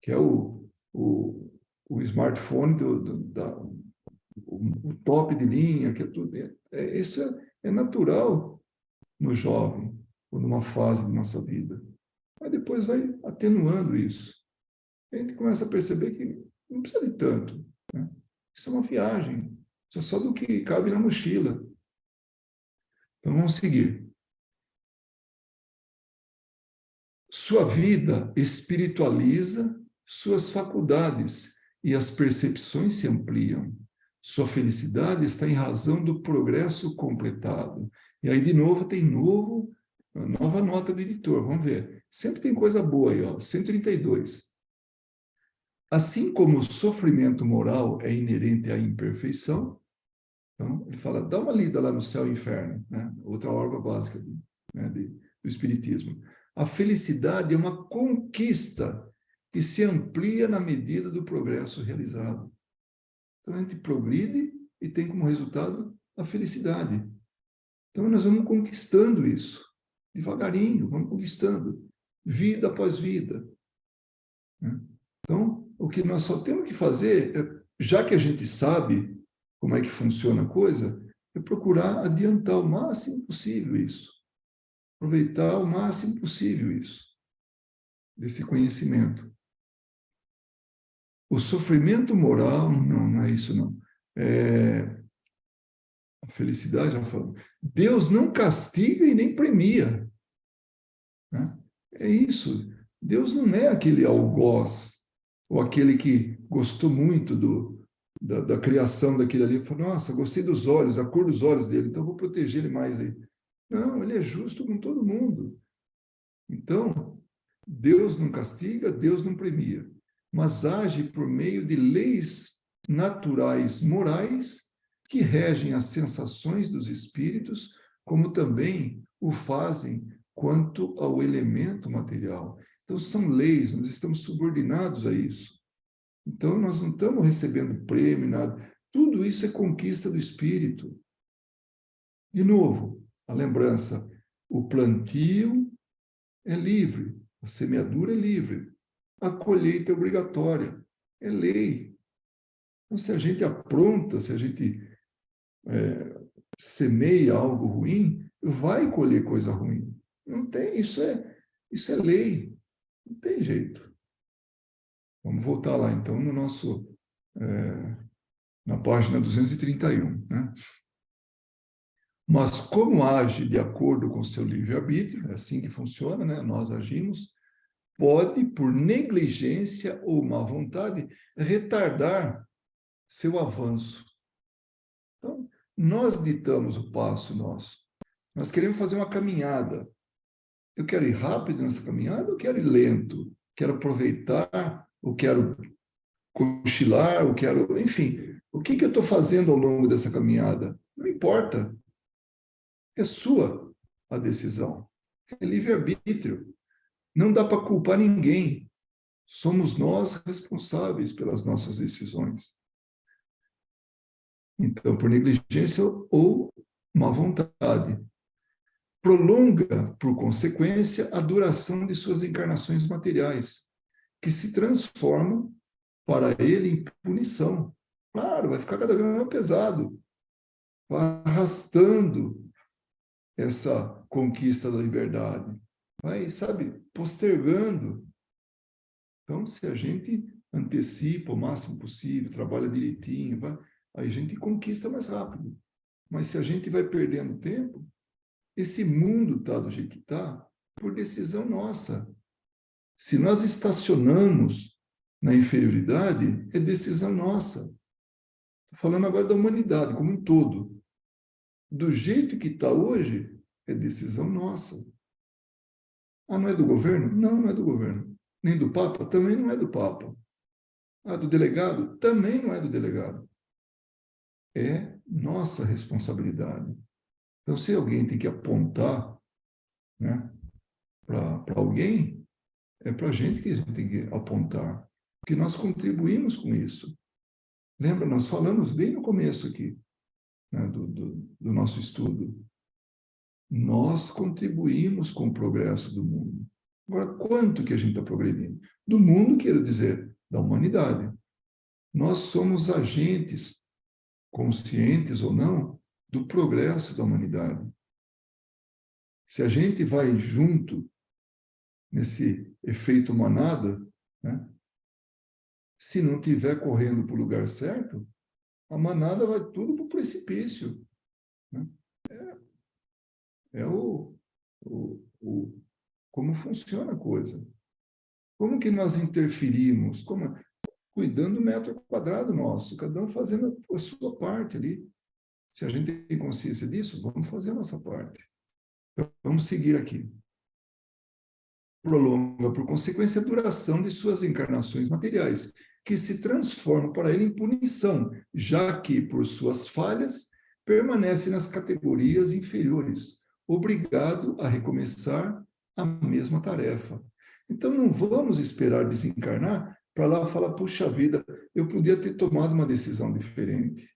Quer o smartphone o top de linha, que é tudo. Isso é natural no jovem, ou numa fase de nossa vida. Mas depois vai atenuando isso. A gente começa a perceber que não precisa de tanto, né? Isso é uma viagem. Isso é só do que cabe na mochila. Então vamos seguir. Sua vida espiritualiza suas faculdades e as percepções se ampliam. Sua felicidade está em razão do progresso completado. E aí, de novo, tem nova nota do editor. Vamos ver. Sempre tem coisa boa aí, ó. 132. Assim como o sofrimento moral é inerente à imperfeição, então, ele fala, dá uma lida lá no Céu e Inferno, né? Outra obra básica do Espiritismo. A felicidade é uma conquista que se amplia na medida do progresso realizado. Então, a gente progride e tem como resultado a felicidade. Então, nós vamos conquistando isso, devagarinho, vamos conquistando, vida após vida, né? Então, o que nós só temos que fazer, já que a gente sabe como é que funciona a coisa, é procurar adiantar o máximo possível isso. Aproveitar o máximo possível isso, desse conhecimento. O sofrimento moral, não é isso não. A felicidade, já falou. Deus não castiga e nem premia, né? É isso. Deus não é aquele algoz, ou aquele que gostou muito da criação daquele ali, falou, nossa, gostei dos olhos, a cor dos olhos dele, então vou proteger ele mais aí. Não, ele é justo com todo mundo. Então, Deus não castiga, Deus não premia, mas age por meio de leis naturais morais que regem as sensações dos espíritos, como também o fazem quanto ao elemento material. Então, são leis, nós estamos subordinados a isso. Então, nós não estamos recebendo prêmio, nada. Tudo isso é conquista do espírito. De novo, a lembrança: o plantio é livre, a semeadura é livre, a colheita é obrigatória, é lei. Então, se a gente apronta, se a gente semeia algo ruim, vai colher coisa ruim. Não tem, isso é lei, não tem jeito. Vamos voltar lá, então, no nosso, na página 231, né? Mas como age de acordo com seu livre-arbítrio, é assim que funciona, né? Nós agimos, pode, por negligência ou má vontade, retardar seu avanço. Então, nós ditamos o passo nosso. Nós queremos fazer uma caminhada. Eu quero ir rápido nessa caminhada ou quero ir lento? Quero aproveitar, ou quero cochilar, ou quero... Enfim, o que eu estou fazendo ao longo dessa caminhada? Não importa. É sua a decisão. É livre-arbítrio. Não dá para culpar ninguém. Somos nós responsáveis pelas nossas decisões. Então, por negligência ou má vontade. Prolonga, por consequência, a duração de suas encarnações materiais, que se transformam para ele em punição. Claro, vai ficar cada vez mais pesado. Vai arrastando essa conquista da liberdade. Vai, sabe, postergando. Então, se a gente antecipa o máximo possível, trabalha direitinho, aí a gente conquista mais rápido. Mas se a gente vai perdendo tempo, esse mundo está do jeito que está por decisão nossa. Se nós estacionamos na inferioridade, é decisão nossa. Estou falando agora da humanidade como um todo. Do jeito que está hoje, é decisão nossa. Ah, não é do governo? Não, não é do governo. Nem do Papa? Também não é do Papa. Ah, do delegado? Também não é do delegado. É nossa responsabilidade. Então, se alguém tem que apontar, né, para alguém, é para a gente que a gente tem que apontar. Porque nós contribuímos com isso. Lembra, nós falamos bem no começo aqui, né, do nosso estudo. Nós contribuímos com o progresso do mundo. Agora, quanto que a gente está progredindo? Do mundo, quero dizer, da humanidade. Nós somos agentes, conscientes ou não, do progresso da humanidade. Se a gente vai junto nesse efeito manada, né, se não estiver correndo para o lugar certo, a manada vai tudo para o precipício. Né? É como funciona a coisa. Como que nós interferimos? Cuidando do metro quadrado nosso, cada um fazendo a sua parte ali. Se a gente tem consciência disso, vamos fazer a nossa parte. Então, vamos seguir aqui. Prolonga, por consequência, a duração de suas encarnações materiais, que se transformam para ele em punição, já que, por suas falhas, permanece nas categorias inferiores, obrigado a recomeçar a mesma tarefa. Então, não vamos esperar desencarnar para lá falar, puxa vida, eu podia ter tomado uma decisão diferente.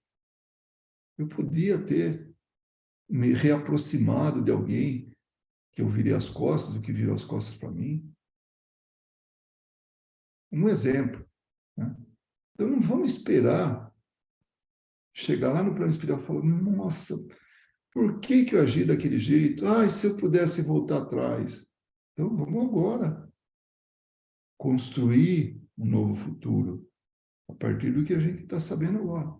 Eu podia ter me reaproximado de alguém que eu virei as costas, do que virou as costas para mim. Um exemplo. Né? Então, não vamos esperar chegar lá no plano espiritual e falar, nossa, por que eu agi daquele jeito? Ah, se eu pudesse voltar atrás. Então, vamos agora construir um novo futuro a partir do que a gente está sabendo agora.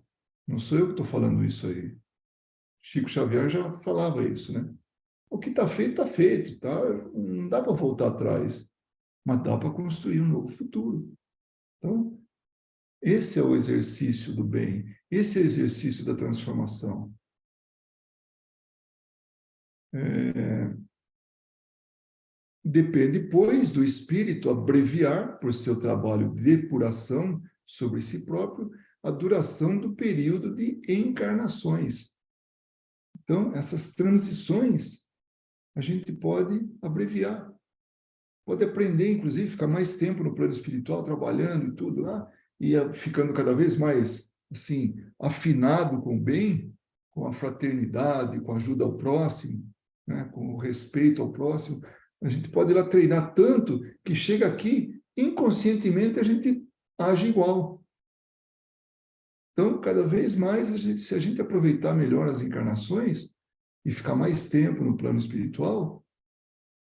Não sou eu que estou falando isso aí. Chico Xavier já falava isso, né? O que está feito, tá? Não dá para voltar atrás, mas dá para construir um novo futuro. Então, esse é o exercício do bem, esse é o exercício da transformação. Depende, pois, do espírito abreviar, por seu trabalho de depuração sobre si próprio, a duração do período de encarnações. Então, essas transições a gente pode abreviar. Pode aprender, inclusive, ficar mais tempo no plano espiritual, trabalhando e tudo lá, e ficando cada vez mais, assim, afinado com o bem, com a fraternidade, com a ajuda ao próximo, né, com o respeito ao próximo. A gente pode ir lá treinar tanto que chega aqui, inconscientemente, a gente age igual. Então, cada vez mais, se a gente aproveitar melhor as encarnações e ficar mais tempo no plano espiritual,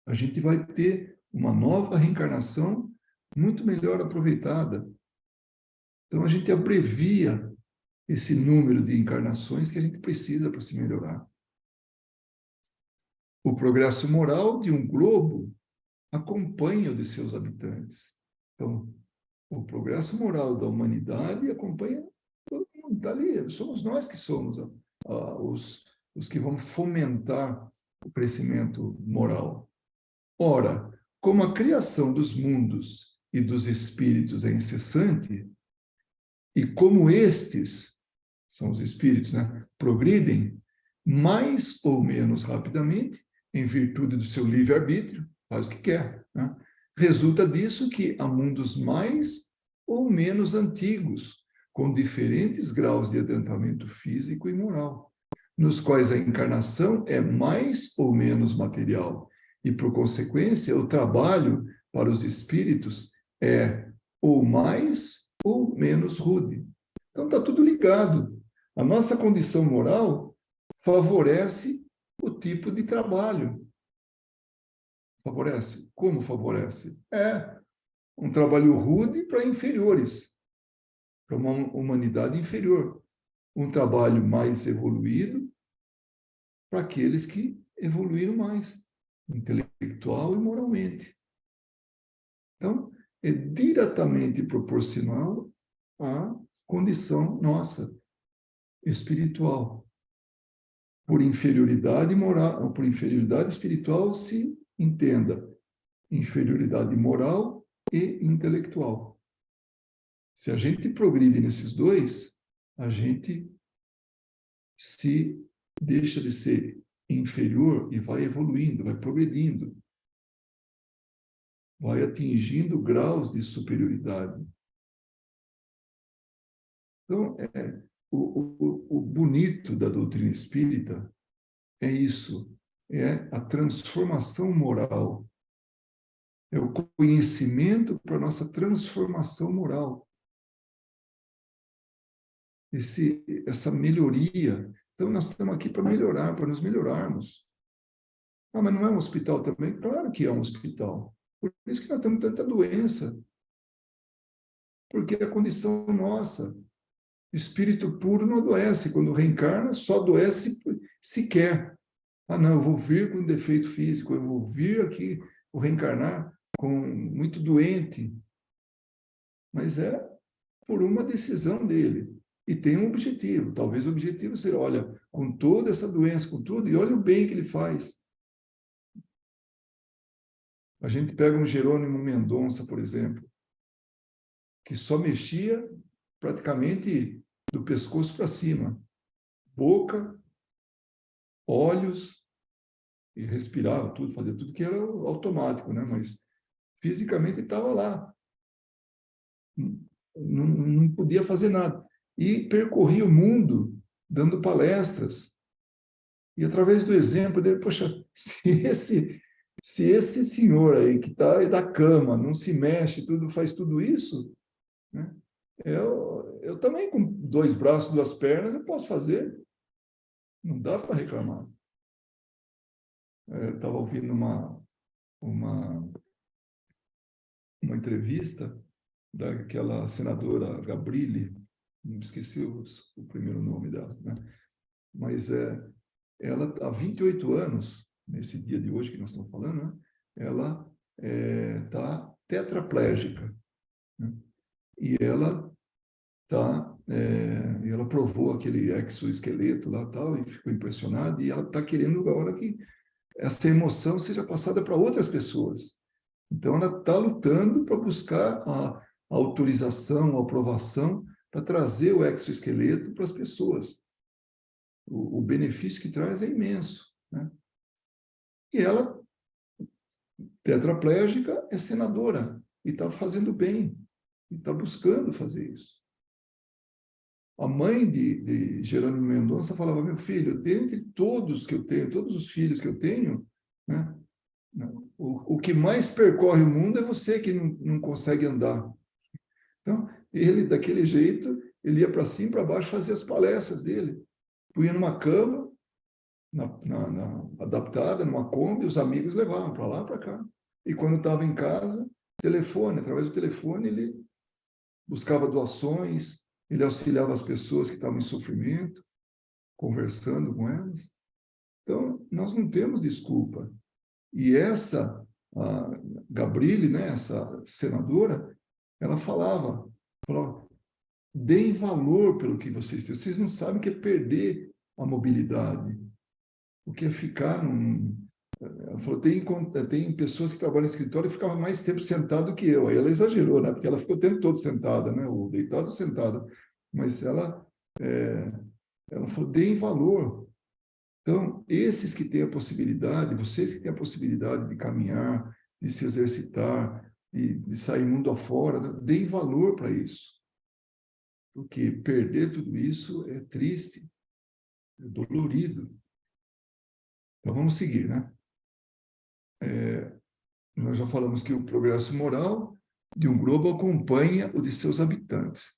a gente vai ter uma nova reencarnação muito melhor aproveitada. Então, a gente abrevia esse número de encarnações que a gente precisa para se melhorar. O progresso moral de um globo acompanha o de seus habitantes. Então, o progresso moral da humanidade acompanha todo mundo. Está ali, somos nós que somos os que vão fomentar o crescimento moral. Ora, como a criação dos mundos e dos espíritos é incessante, e como estes, são os espíritos, né, progridem mais ou menos rapidamente, em virtude do seu livre-arbítrio, faz o que quer, né? Resulta disso que há mundos mais ou menos antigos, com diferentes graus de adiantamento físico e moral, nos quais a encarnação é mais ou menos material, e, por consequência, o trabalho para os espíritos é ou mais ou menos rude. Então, está tudo ligado. A nossa condição moral favorece o tipo de trabalho. Favorece? Como favorece? É um trabalho rude para inferiores, para uma humanidade inferior. Um trabalho mais evoluído para aqueles que evoluíram mais, intelectual e moralmente. Então, é diretamente proporcional à condição nossa espiritual. Por inferioridade moral, por inferioridade espiritual se entenda inferioridade moral e intelectual. Se a gente progride nesses dois, a gente se deixa de ser inferior e vai evoluindo, vai progredindo, vai atingindo graus de superioridade. Então, o bonito da doutrina espírita é isso, é a transformação moral, é o conhecimento para a nossa transformação moral. Essa melhoria. Então, nós estamos aqui para melhorar, para nos melhorarmos. Ah, mas não é um hospital também? Claro que é um hospital. Por isso que nós temos tanta doença. Porque é a condição nossa. Espírito puro não adoece. Quando reencarna, só adoece se quer. Ah, não, eu vou vir com defeito físico, eu vou vir aqui, vou reencarnar muito doente. Mas é por uma decisão dele. E tem um objetivo. Talvez o objetivo seja, olha, com toda essa doença, com tudo, e olha o bem que ele faz. A gente pega um Jerônimo Mendonça, por exemplo, que só mexia praticamente do pescoço para cima. Boca, olhos, e respirava tudo, fazia tudo que era automático, né? Mas fisicamente estava lá. Não podia fazer nada. E percorria o mundo dando palestras. E através do exemplo dele, poxa, se esse senhor aí que está aí da cama, não se mexe, tudo faz tudo isso, né? Eu também, com 2 braços, 2 pernas, eu posso fazer. Não dá para reclamar. Eu estava ouvindo uma entrevista daquela senadora Gabrilli, não esqueci o primeiro nome dela, né? Mas ela, há 28 anos, nesse dia de hoje que nós estamos falando, né? Ela está tetraplégica, né? E ela ela provou aquele exoesqueleto lá tal, e ficou impressionada, e ela está querendo agora que essa emoção seja passada para outras pessoas. Então, ela está lutando para buscar a autorização, a aprovação, para trazer o exoesqueleto para as pessoas. O benefício que traz é imenso, né? E ela, tetraplégica, é senadora, e está fazendo bem, e está buscando fazer isso. A mãe de Jerônimo Mendonça falava, meu filho, dentre todos que eu tenho, todos os filhos que eu tenho, né, o que mais percorre o mundo é você que não consegue andar. Então, ele, daquele jeito, ele ia para cima e para baixo fazer as palestras dele. Punha numa cama, adaptada, numa Kombi, os amigos levavam para lá, para cá. E quando estava em casa, telefone, através do telefone, ele buscava doações, ele auxiliava as pessoas que estavam em sofrimento, conversando com elas. Então, nós não temos desculpa. E essa, a Gabrilli, né, essa senadora, ela falava, deem valor pelo que vocês têm. Vocês não sabem o que é perder a mobilidade, o que é ficar num... Ela falou, tem pessoas que trabalham em escritório e ficavam mais tempo sentado que eu. Aí ela exagerou, né? Porque ela ficou o tempo todo sentada, né? Ou deitada ou sentada. Mas ela falou, deem valor. Então, esses que têm a possibilidade, vocês que têm a possibilidade de caminhar, de se exercitar, de sair mundo afora, deem valor para isso. Porque perder tudo isso é triste, é dolorido. Então, vamos seguir, né? Nós já falamos que o progresso moral de um globo acompanha o de seus habitantes.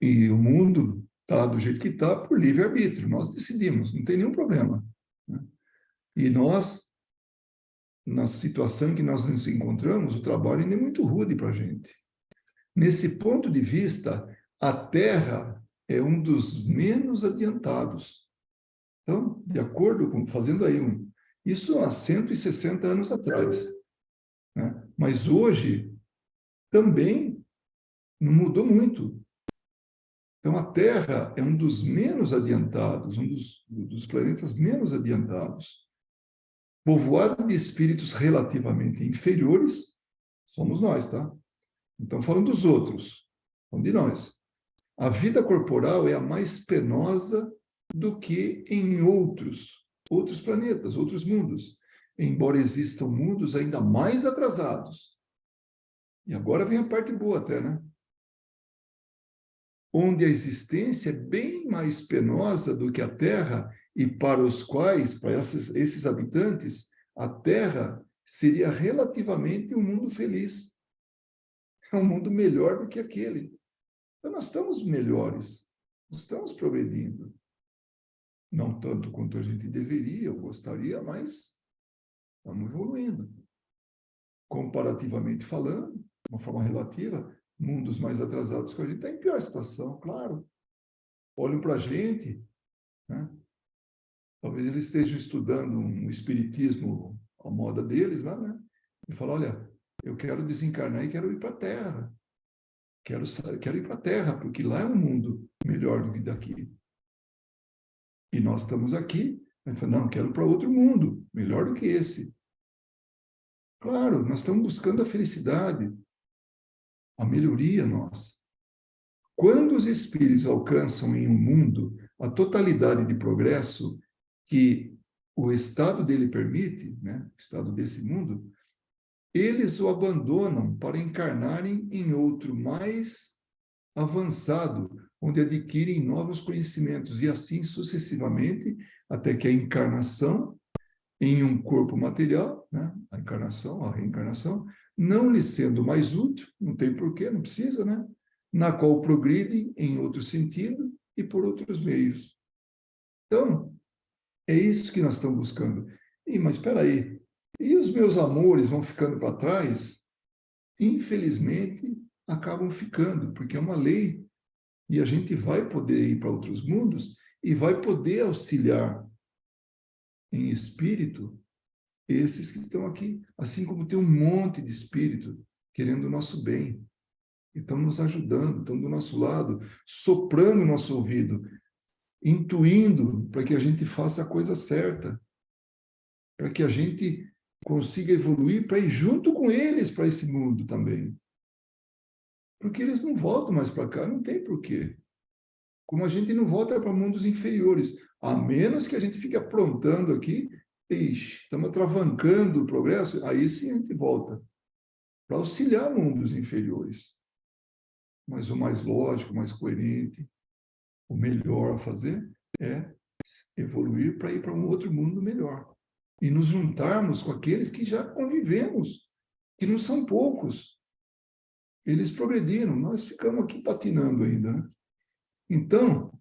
E o mundo está do jeito que está por livre-arbítrio. Nós decidimos, não tem nenhum problema, né? E nós, na situação em que nós nos encontramos, o trabalho ainda é muito rude para a gente. Nesse ponto de vista, a Terra é um dos menos adiantados. Então, de acordo com, fazendo aí isso há 160 anos atrás, né? Mas hoje, também não mudou muito. Então, a Terra é um dos menos adiantados, um dos planetas menos adiantados. Povoado de espíritos relativamente inferiores, somos nós, tá? Então, falando dos outros, falando de nós. A vida corporal é a mais penosa do que em outros planetas, outros mundos. Embora existam mundos ainda mais atrasados. E agora vem a parte boa até, né? Onde a existência é bem mais penosa do que a Terra, e para os quais, para esses habitantes, a Terra seria relativamente um mundo feliz. É um mundo melhor do que aquele. Então, nós estamos melhores, nós estamos progredindo. Não tanto quanto a gente deveria ou gostaria, mas estamos evoluindo. Comparativamente falando, de uma forma relativa, mundos mais atrasados que a gente está em pior situação, claro. Olham para a gente, né? Talvez eles estejam estudando um espiritismo à moda deles lá, né? E falam, olha, eu quero desencarnar e quero ir para a Terra. Quero ir para a Terra, porque lá é um mundo melhor do que daqui. E nós estamos aqui, a gente fala, não, quero ir para outro mundo, melhor do que esse. Claro, nós estamos buscando a felicidade, a melhoria nossa. Quando os espíritos alcançam em um mundo a totalidade de progresso que o estado dele permite, né, o estado desse mundo, eles o abandonam para encarnarem em outro mais avançado, onde adquirem novos conhecimentos, e assim sucessivamente, até que a encarnação em um corpo material, né, a encarnação, a reencarnação, não lhe sendo mais útil, não tem porquê, não precisa, né? Na qual progridem em outro sentido e por outros meios. Então, é isso que nós estamos buscando. Mas espera aí, e os meus amores vão ficando para trás? Infelizmente, acabam ficando, porque é uma lei. E a gente vai poder ir para outros mundos e vai poder auxiliar em espírito esses que estão aqui. Assim como tem um monte de espírito querendo o nosso bem. E estão nos ajudando, estão do nosso lado, soprando o nosso ouvido, intuindo para que a gente faça a coisa certa, para que a gente consiga evoluir para ir junto com eles para esse mundo também. Porque eles não voltam mais para cá, não tem porquê. Como a gente não volta para mundos inferiores, a menos que a gente fique aprontando aqui, estamos atravancando o progresso, aí sim a gente volta para auxiliar mundos inferiores. Mas o mais lógico, o mais coerente, o melhor a fazer é evoluir para ir para um outro mundo melhor. E nos juntarmos com aqueles que já convivemos, que não são poucos. Eles progrediram, nós ficamos aqui patinando ainda, né? Então,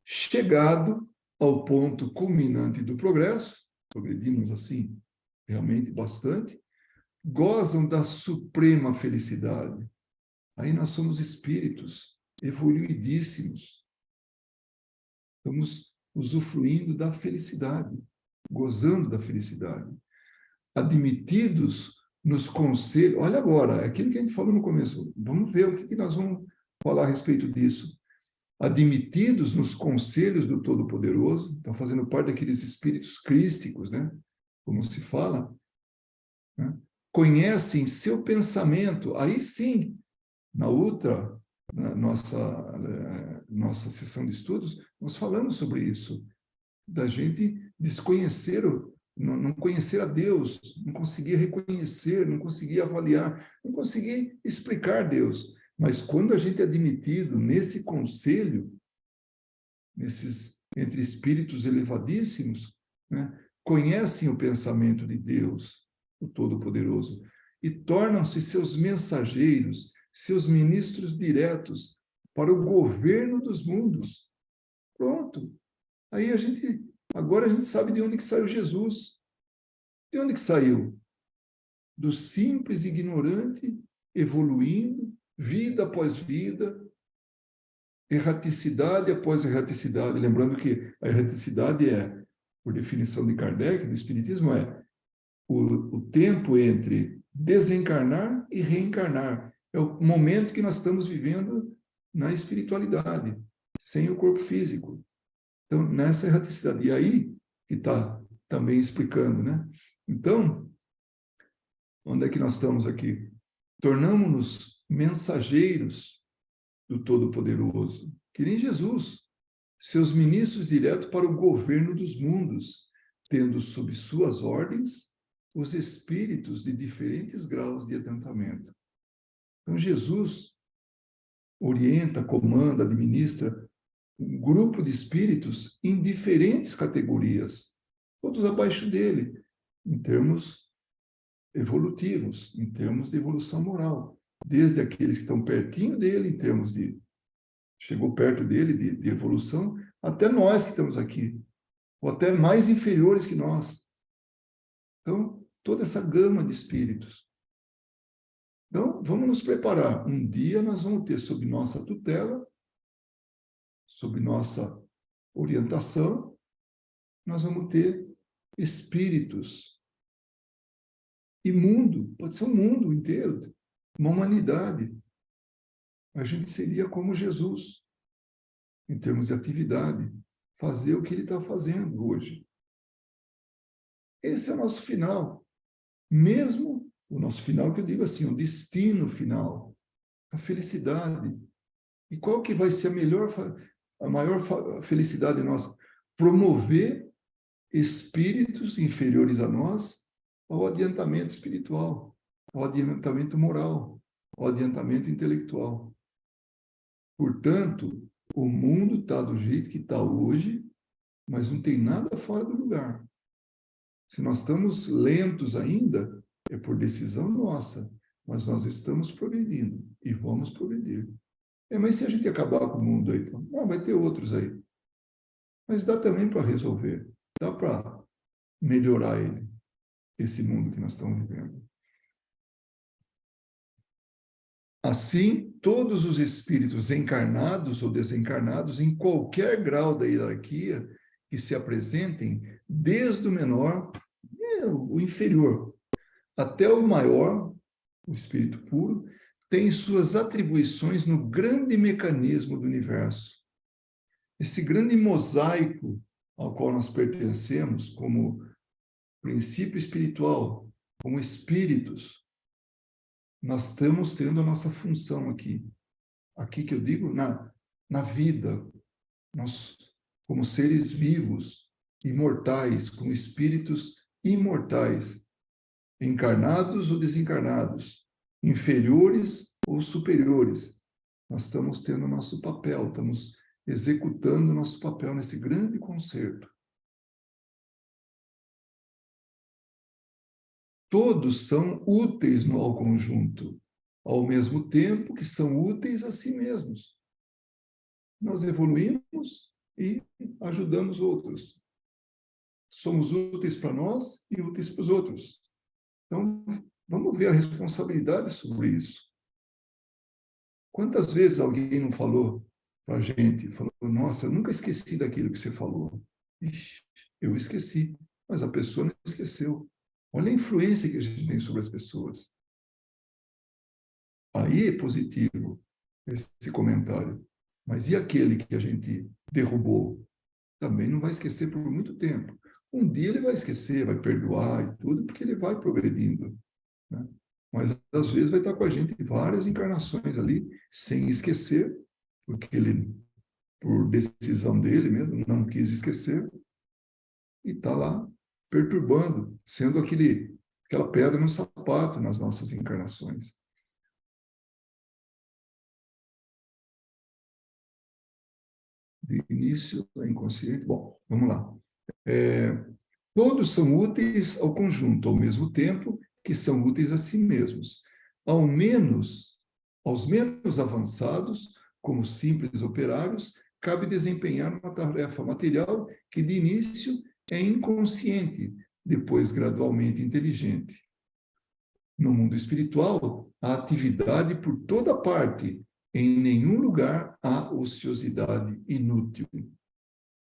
chegado ao ponto culminante do progresso, progredimos assim realmente bastante, gozam da suprema felicidade. Aí nós somos espíritos evoluidíssimos. Estamos usufruindo da felicidade, gozando da felicidade. Admitidos nos conselhos... Olha agora, é aquilo que a gente falou no começo. Vamos ver o que nós vamos falar a respeito disso. Admitidos nos conselhos do Todo-Poderoso, estão fazendo parte daqueles espíritos crísticos, né? Como se fala, né? Conhecem seu pensamento. Aí sim, na nossa sessão de estudos, nós falamos sobre isso, da gente desconhecer, não conhecer a Deus, não conseguir reconhecer, não conseguir avaliar, não conseguir explicar Deus. Mas quando a gente é admitido nesse conselho, entre espíritos elevadíssimos, né, conhecem o pensamento de Deus, o Todo-Poderoso, e tornam-se seus mensageiros, seus ministros diretos para o governo dos mundos. Pronto. Aí agora a gente sabe de onde que saiu Jesus. De onde que saiu? Do simples ignorante, evoluindo, vida após vida, erraticidade após erraticidade. Lembrando que a erraticidade por definição de Kardec, do Espiritismo, o tempo entre desencarnar e reencarnar. É o momento que nós estamos vivendo na espiritualidade, sem o corpo físico. Então, nessa erraticidade. E aí que está também explicando, né? Então, onde é que nós estamos aqui? Tornamos-nos mensageiros do Todo-Poderoso, que nem Jesus, seus ministros direto para o governo dos mundos, tendo sob suas ordens os espíritos de diferentes graus de adiantamento. Então, Jesus orienta, comanda, administra um grupo de espíritos em diferentes categorias, todos abaixo dele, em termos evolutivos, em termos de evolução moral, desde aqueles que estão pertinho dele, em termos de chegou perto dele de evolução, até nós que estamos aqui, ou até mais inferiores que nós. Então, toda essa gama de espíritos. Então, vamos nos preparar. Um dia nós vamos ter sob nossa tutela, sob nossa orientação, nós vamos ter espíritos. E mundo, pode ser um mundo inteiro, uma humanidade. A gente seria como Jesus, em termos de atividade, fazer o que ele está fazendo hoje. Esse é o nosso final. Mesmo o nosso final, que eu digo assim, o destino final, a felicidade. E qual que vai ser a maior felicidade nossa? Promover espíritos inferiores a nós ao adiantamento espiritual, ao adiantamento moral, ao adiantamento intelectual. Portanto, o mundo está do jeito que está hoje, mas não tem nada fora do lugar. Se nós estamos lentos ainda, é por decisão nossa, mas nós estamos progredindo e vamos progredir. Mas se a gente acabar com o mundo aí, então, vai ter outros aí. Mas dá também para resolver, dá para melhorar ele, esse mundo que nós estamos vivendo. Assim, todos os espíritos encarnados ou desencarnados, em qualquer grau da hierarquia, que se apresentem, desde o menor, o inferior, até o maior, o espírito puro, tem suas atribuições no grande mecanismo do universo. Esse grande mosaico ao qual nós pertencemos como princípio espiritual, como espíritos, nós estamos tendo a nossa função aqui. Aqui que eu digo, na vida, nós, como seres vivos, imortais, como espíritos imortais, encarnados ou desencarnados, inferiores ou superiores, nós estamos tendo o nosso papel, estamos executando o nosso papel nesse grande concerto. Todos são úteis ao conjunto, ao mesmo tempo que são úteis a si mesmos. Nós evoluímos e ajudamos outros. Somos úteis para nós e úteis para os outros. Então, vamos ver a responsabilidade sobre isso. Quantas vezes alguém não falou para a gente, falou, nossa, eu nunca esqueci daquilo que você falou. Ixi, eu esqueci, mas a pessoa não esqueceu. Olha a influência que a gente tem sobre as pessoas. Aí é positivo esse comentário. Mas e aquele que a gente derrubou? Também não vai esquecer por muito tempo. Um dia ele vai esquecer, vai perdoar e tudo, porque ele vai progredindo, né? Mas às vezes vai estar com a gente várias encarnações ali, sem esquecer, porque ele, por decisão dele mesmo, não quis esquecer, e está lá perturbando, sendo aquela pedra no sapato nas nossas encarnações. De início, é inconsciente. Bom, vamos lá. Todos são úteis ao conjunto, ao mesmo tempo que são úteis a si mesmos. Aos menos avançados, como simples operários, cabe desempenhar uma tarefa material que, de início, é inconsciente, depois gradualmente inteligente. No mundo espiritual, a atividade por toda parte, em nenhum lugar há ociosidade inútil.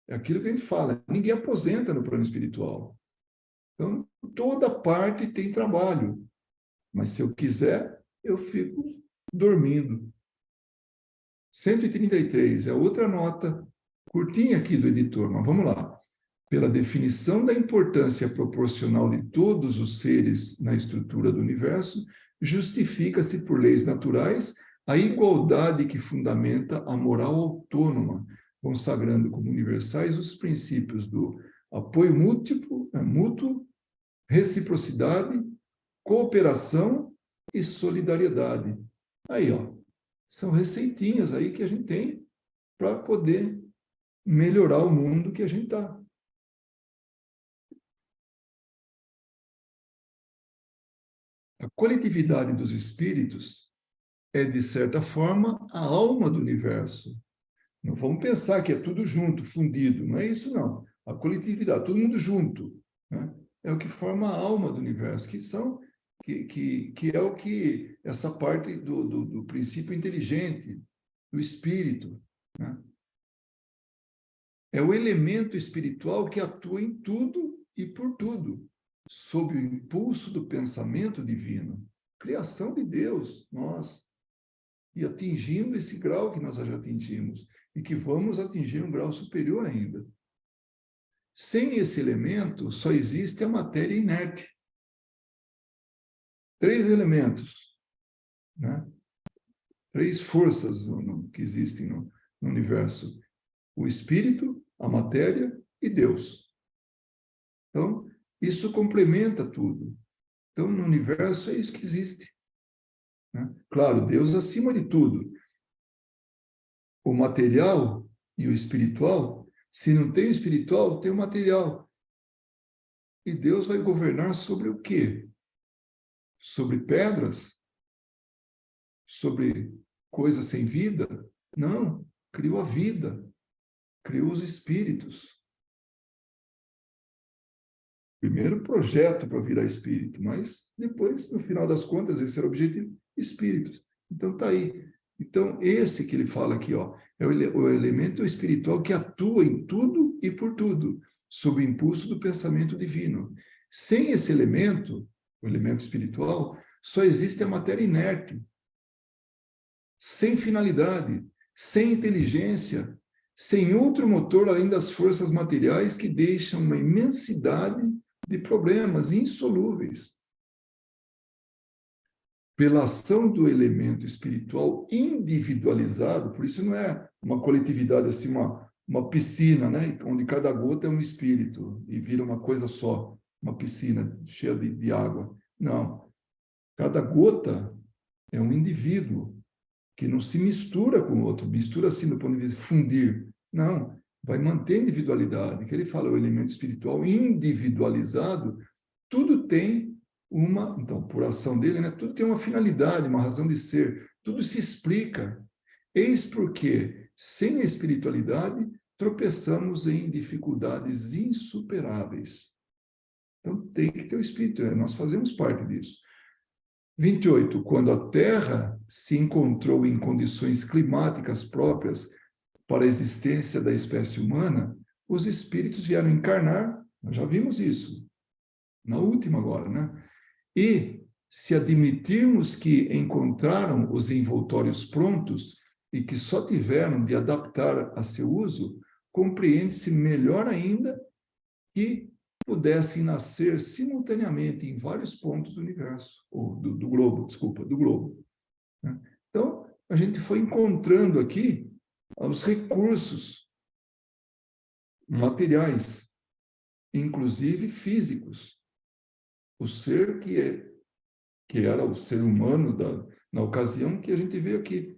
É aquilo que a gente fala, ninguém aposenta no plano espiritual. Então, toda parte tem trabalho. Mas se eu quiser, eu fico dormindo. 133 é outra nota curtinha aqui do editor, mas vamos lá. Pela definição da importância proporcional de todos os seres na estrutura do universo, justifica-se por leis naturais a igualdade que fundamenta a moral autônoma, consagrando como universais os princípios do apoio mútuo, reciprocidade, cooperação e solidariedade. Aí, ó, são receitinhas aí que a gente tem para poder melhorar o mundo que a gente está. A coletividade dos espíritos é, de certa forma, a alma do universo. Não vamos pensar que é tudo junto, fundido. Não é isso, não. A coletividade, todo mundo junto, né? É o que forma a alma do universo, que é o que essa parte do princípio inteligente, do espírito, né? É o elemento espiritual que atua em tudo e por tudo, sob o impulso do pensamento divino. Criação de Deus, nós. E atingindo esse grau que nós já atingimos, e que vamos atingir um grau superior ainda. Sem esse elemento, só existe a matéria inerte. 3 elementos, né? 3 forças que existem no universo. O espírito, a matéria e Deus. Então, isso complementa tudo. Então, no universo é isso que existe, né? Claro, Deus acima de tudo. O material e o espiritual, se não tem o espiritual, tem o material. E Deus vai governar sobre o quê? Sobre pedras? Sobre coisas sem vida? Não, criou a vida, criou os espíritos. Primeiro projeto para virar espírito, mas depois, no final das contas, esse era o objetivo, espíritos. Então tá aí. Então, esse que ele fala aqui, ó, é o elemento espiritual que atua em tudo e por tudo, sob o impulso do pensamento divino. Sem esse elemento, o elemento espiritual, só existe a matéria inerte, sem finalidade, sem inteligência, sem outro motor além das forças materiais que deixam uma imensidade de problemas insolúveis. Pela ação do elemento espiritual individualizado, por isso não é uma coletividade assim, uma piscina, né? Onde cada gota é um espírito e vira uma coisa só, uma piscina cheia de água. Não. Cada gota é um indivíduo que não se mistura com o outro, mistura assim do ponto de vista de fundir. Não, vai manter a individualidade. Que ele fala, o elemento espiritual individualizado, tudo tem então, por ação dele, né, tudo tem uma finalidade, uma razão de ser, tudo se explica. Eis porque, sem a espiritualidade, tropeçamos em dificuldades insuperáveis. Então, tem que ter o espírito, né? Nós fazemos parte disso. 28. Quando a Terra se encontrou em condições climáticas próprias para a existência da espécie humana, os espíritos vieram encarnar, nós já vimos isso, na última agora, né? E, se admitirmos que encontraram os envoltórios prontos e que só tiveram de adaptar a seu uso, compreende-se melhor ainda que pudessem nascer simultaneamente em vários pontos do universo, ou do globo, desculpa, do globo. Né? Então, a gente foi encontrando aqui os recursos materiais, inclusive físicos. O ser que era o ser humano na ocasião que a gente veio aqui,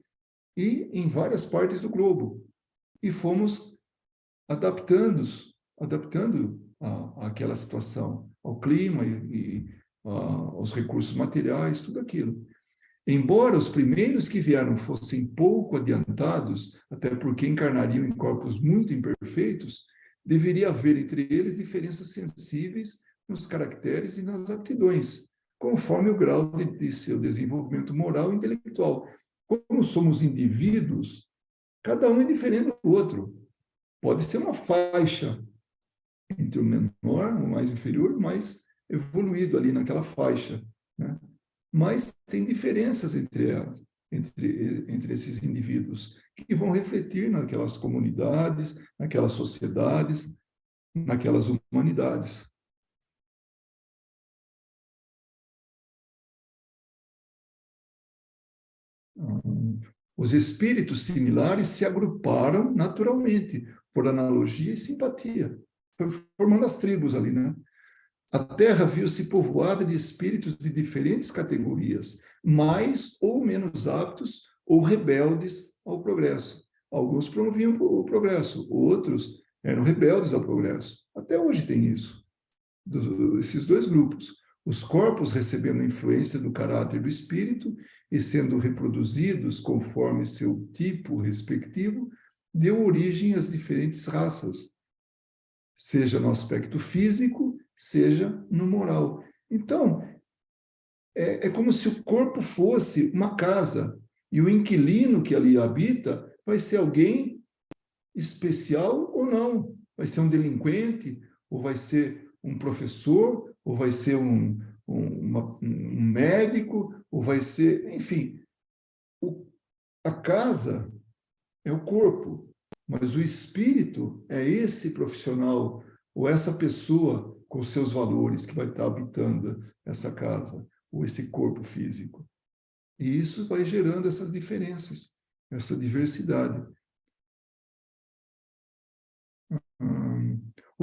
e em várias partes do globo. E fomos adaptando àquela situação, ao clima e aos recursos materiais, tudo aquilo. Embora os primeiros que vieram fossem pouco adiantados, até porque encarnariam em corpos muito imperfeitos, deveria haver entre eles diferenças sensíveis nos caracteres e nas aptidões, conforme o grau de seu desenvolvimento moral e intelectual. Como somos indivíduos, cada um é diferente do outro. Pode ser uma faixa entre o menor, o mais inferior, o mais evoluído ali naquela faixa, né? mas tem diferenças entre elas, entre esses indivíduos, que vão refletir naquelas comunidades, naquelas sociedades, naquelas humanidades. Os espíritos similares se agruparam naturalmente, por analogia e simpatia. Foi formando as tribos ali, né? A Terra viu-se povoada de espíritos de diferentes categorias, mais ou menos aptos ou rebeldes ao progresso. Alguns promoviam o progresso, outros eram rebeldes ao progresso. Até hoje tem isso, esses dois grupos. Os corpos recebendo a influência do caráter do espírito e sendo reproduzidos conforme seu tipo respectivo, deu origem às diferentes raças, seja no aspecto físico, seja no moral. Então, é como se o corpo fosse uma casa, e o inquilino que ali habita vai ser alguém especial ou não. Vai ser um delinquente, ou vai ser um professor, ou vai ser um médico, ou vai ser, enfim. A casa é o corpo, mas o espírito é esse profissional ou essa pessoa com seus valores que vai estar habitando essa casa ou esse corpo físico. E isso vai gerando essas diferenças, essa diversidade.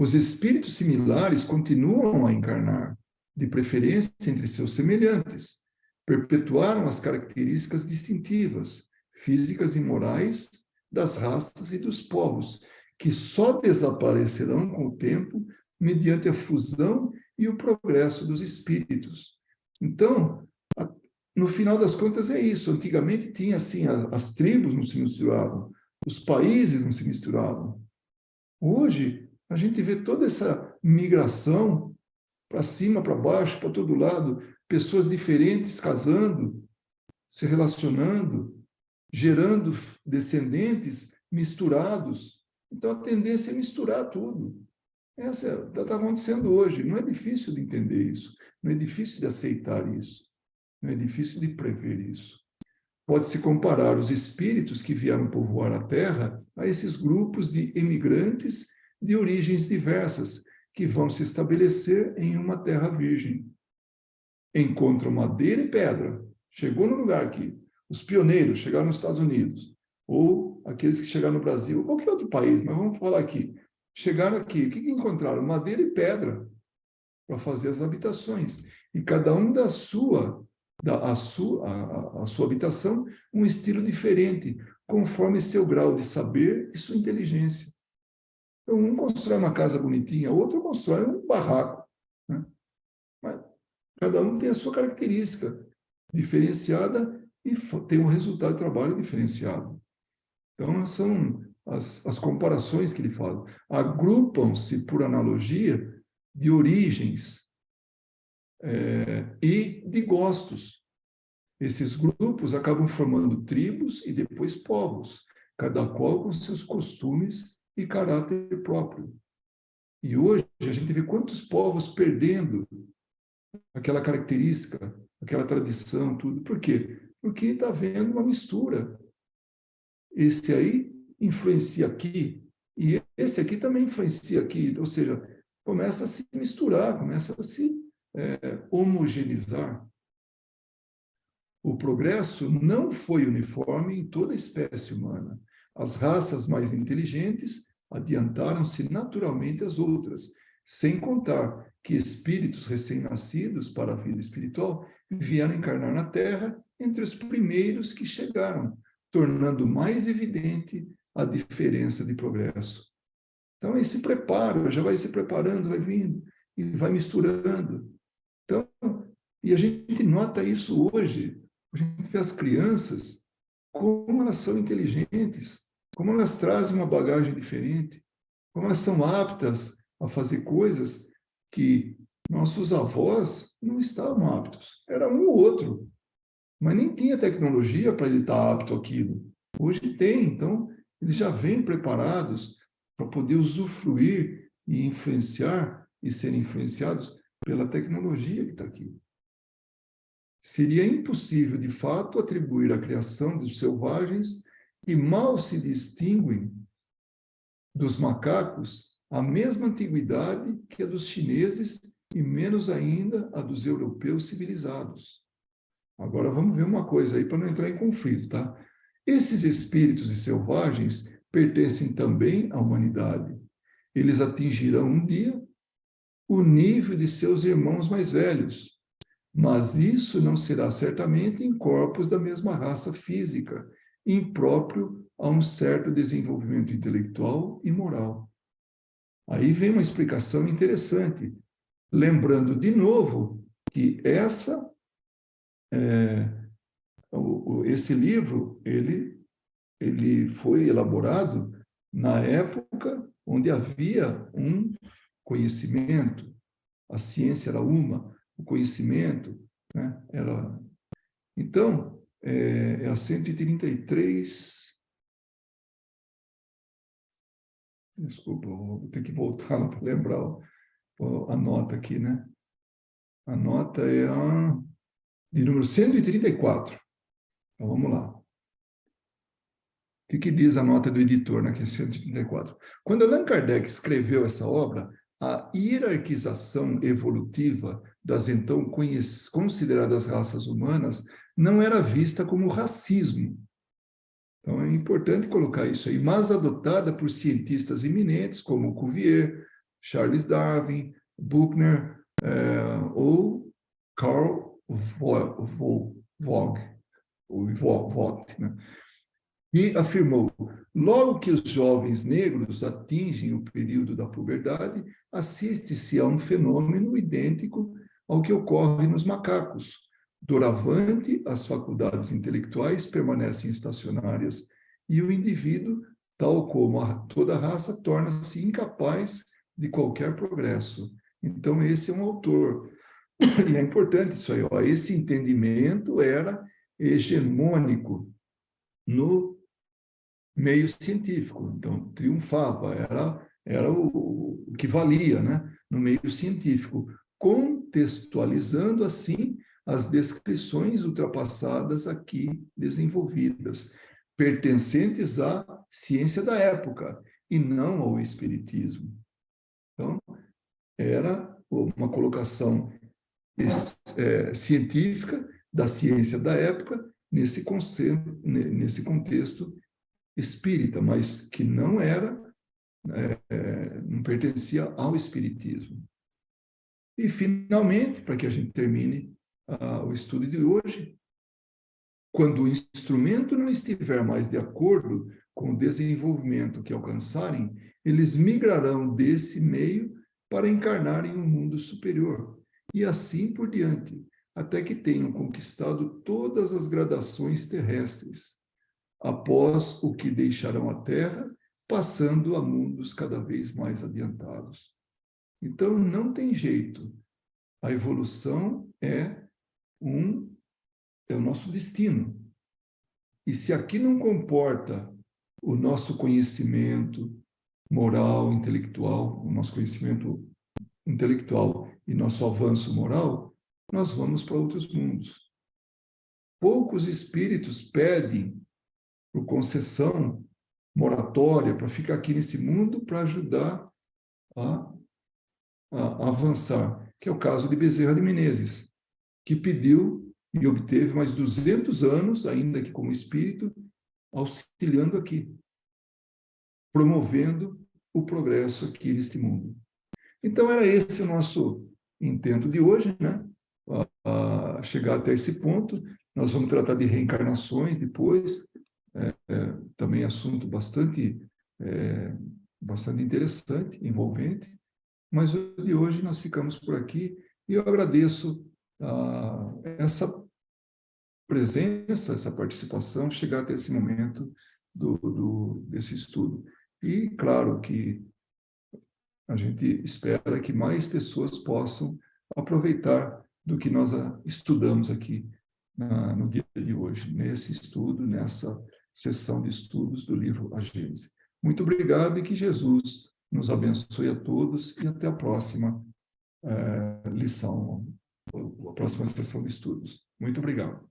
Os espíritos similares continuam a encarnar, de preferência entre seus semelhantes, perpetuaram as características distintivas, físicas e morais das raças e dos povos, que só desaparecerão com o tempo mediante a fusão e o progresso dos espíritos. Então, no final das contas é isso. Antigamente tinha assim, as tribos não se misturavam, os países não se misturavam. Hoje, a gente vê toda essa migração para cima, para baixo, para todo lado, pessoas diferentes casando, se relacionando, gerando descendentes misturados. Então, a tendência é misturar tudo. Essa está acontecendo hoje. Não é difícil de entender isso. Não é difícil de aceitar isso. Não é difícil de prever isso. Pode-se comparar os espíritos que vieram povoar a Terra a esses grupos de imigrantes de origens diversas que vão se estabelecer em uma terra virgem. Encontram madeira e pedra. Chegou no lugar aqui. Os pioneiros chegaram nos Estados Unidos, ou aqueles que chegaram no Brasil, ou qualquer outro país, mas vamos falar aqui. Chegaram aqui, o que encontraram? Madeira e pedra para fazer as habitações. E cada um da sua a sua habitação um estilo diferente, conforme seu grau de saber e sua inteligência. Então, um constrói uma casa bonitinha, outro constrói um barraco. Né? Mas cada um tem a sua característica diferenciada e tem um resultado de trabalho diferenciado. Então, são as comparações que ele fala. Agrupam-se, por analogia, de origens e de gostos. Esses grupos acabam formando tribos e depois povos, cada qual com seus costumes e caráter próprio. E hoje a gente vê quantos povos perdendo aquela característica, aquela tradição, tudo. Por quê? Porque está havendo uma mistura. Esse aí influencia aqui, e esse aqui também influencia aqui. Ou seja, começa a se misturar, começa a se homogeneizar. O progresso não foi uniforme em toda a espécie humana. As raças mais inteligentes adiantaram-se naturalmente às outras, sem contar que espíritos recém-nascidos para a vida espiritual vieram encarnar na Terra entre os primeiros que chegaram, tornando mais evidente a diferença de progresso. Então, esse preparo, já vai se preparando, vai vindo, e vai misturando. Então, e a gente nota isso hoje. A gente vê as crianças, como elas são inteligentes, como elas trazem uma bagagem diferente, como elas são aptas a fazer coisas que nossos avós não estavam aptos. Era um ou outro, mas nem tinha tecnologia para ele estar apto àquilo. Hoje tem, então, eles já vêm preparados para poder usufruir e influenciar e serem influenciados pela tecnologia que está aqui. seria impossível, de fato, atribuir à criação dos selvagens, que mal se distinguem dos macacos, a mesma antiguidade que a dos chineses e menos ainda a dos europeus civilizados. Agora vamos ver uma coisa aí para não entrar em conflito, tá? Esses espíritos selvagens pertencem também à humanidade. Eles atingirão um dia o nível de seus irmãos mais velhos, mas isso não será certamente em corpos da mesma raça física, impróprio a um certo desenvolvimento intelectual e moral. Aí vem uma explicação interessante, lembrando de novo que esse livro ele foi elaborado na época onde havia um conhecimento, a ciência era uma, o conhecimento, né, era... Então, é a 133... Desculpa, vou ter que voltar lá para lembrar a nota aqui, né? A nota é a de número 134. Então, vamos lá. O que diz a nota do editor, né, que é 134? Quando Allan Kardec escreveu essa obra, a hierarquização evolutiva das então consideradas raças humanas não era vista como racismo. Então, é importante colocar isso aí, mas adotada por cientistas eminentes como Cuvier, Charles Darwin, Buchner ou Carl Vogt, né? E afirmou: logo que os jovens negros atingem o período da puberdade, assiste-se a um fenômeno idêntico ao que ocorre nos macacos. Doravante, as faculdades intelectuais permanecem estacionárias e o indivíduo, tal como toda a raça, torna-se incapaz de qualquer progresso. Então, esse é um autor. E é importante isso aí, ó. Esse entendimento era hegemônico no meio científico, então triunfava, era o que valia, né, no meio científico, contextualizando assim as descrições ultrapassadas aqui desenvolvidas, pertencentes à ciência da época e não ao espiritismo. Então, era uma colocação científica da ciência da época nesse contexto espírita, mas que não não pertencia ao espiritismo. E, finalmente, para que a gente termine o estudo de hoje, quando o instrumento não estiver mais de acordo com o desenvolvimento que alcançarem, eles migrarão desse meio para encarnar em um mundo superior, e assim por diante, até que tenham conquistado todas as gradações terrestres, após o que deixarão a Terra, passando a mundos cada vez mais adiantados. Então, não tem jeito. A evolução é o nosso destino. E se aqui não comporta o nosso conhecimento moral, intelectual, o nosso conhecimento intelectual e nosso avanço moral, nós vamos para outros mundos. Poucos espíritos pedem por concessão, moratória, para ficar aqui nesse mundo para ajudar a avançar, que é o caso de Bezerra de Menezes, que pediu e obteve mais 200 anos, ainda que como espírito, auxiliando aqui, promovendo o progresso aqui neste mundo. Então, era esse o nosso intento de hoje, né? Chegar até esse ponto. Nós vamos tratar de reencarnações depois, também assunto bastante interessante, envolvente, mas o de hoje nós ficamos por aqui e eu agradeço essa presença, essa participação, chegar até esse momento desse estudo. E, claro, que a gente espera que mais pessoas possam aproveitar do que nós estudamos aqui no dia de hoje, nesse estudo, nessa sessão de estudos do livro A Gênese. Muito obrigado e que Jesus nos abençoe a todos e até a próxima lição, a próxima sessão de estudos. Muito obrigado.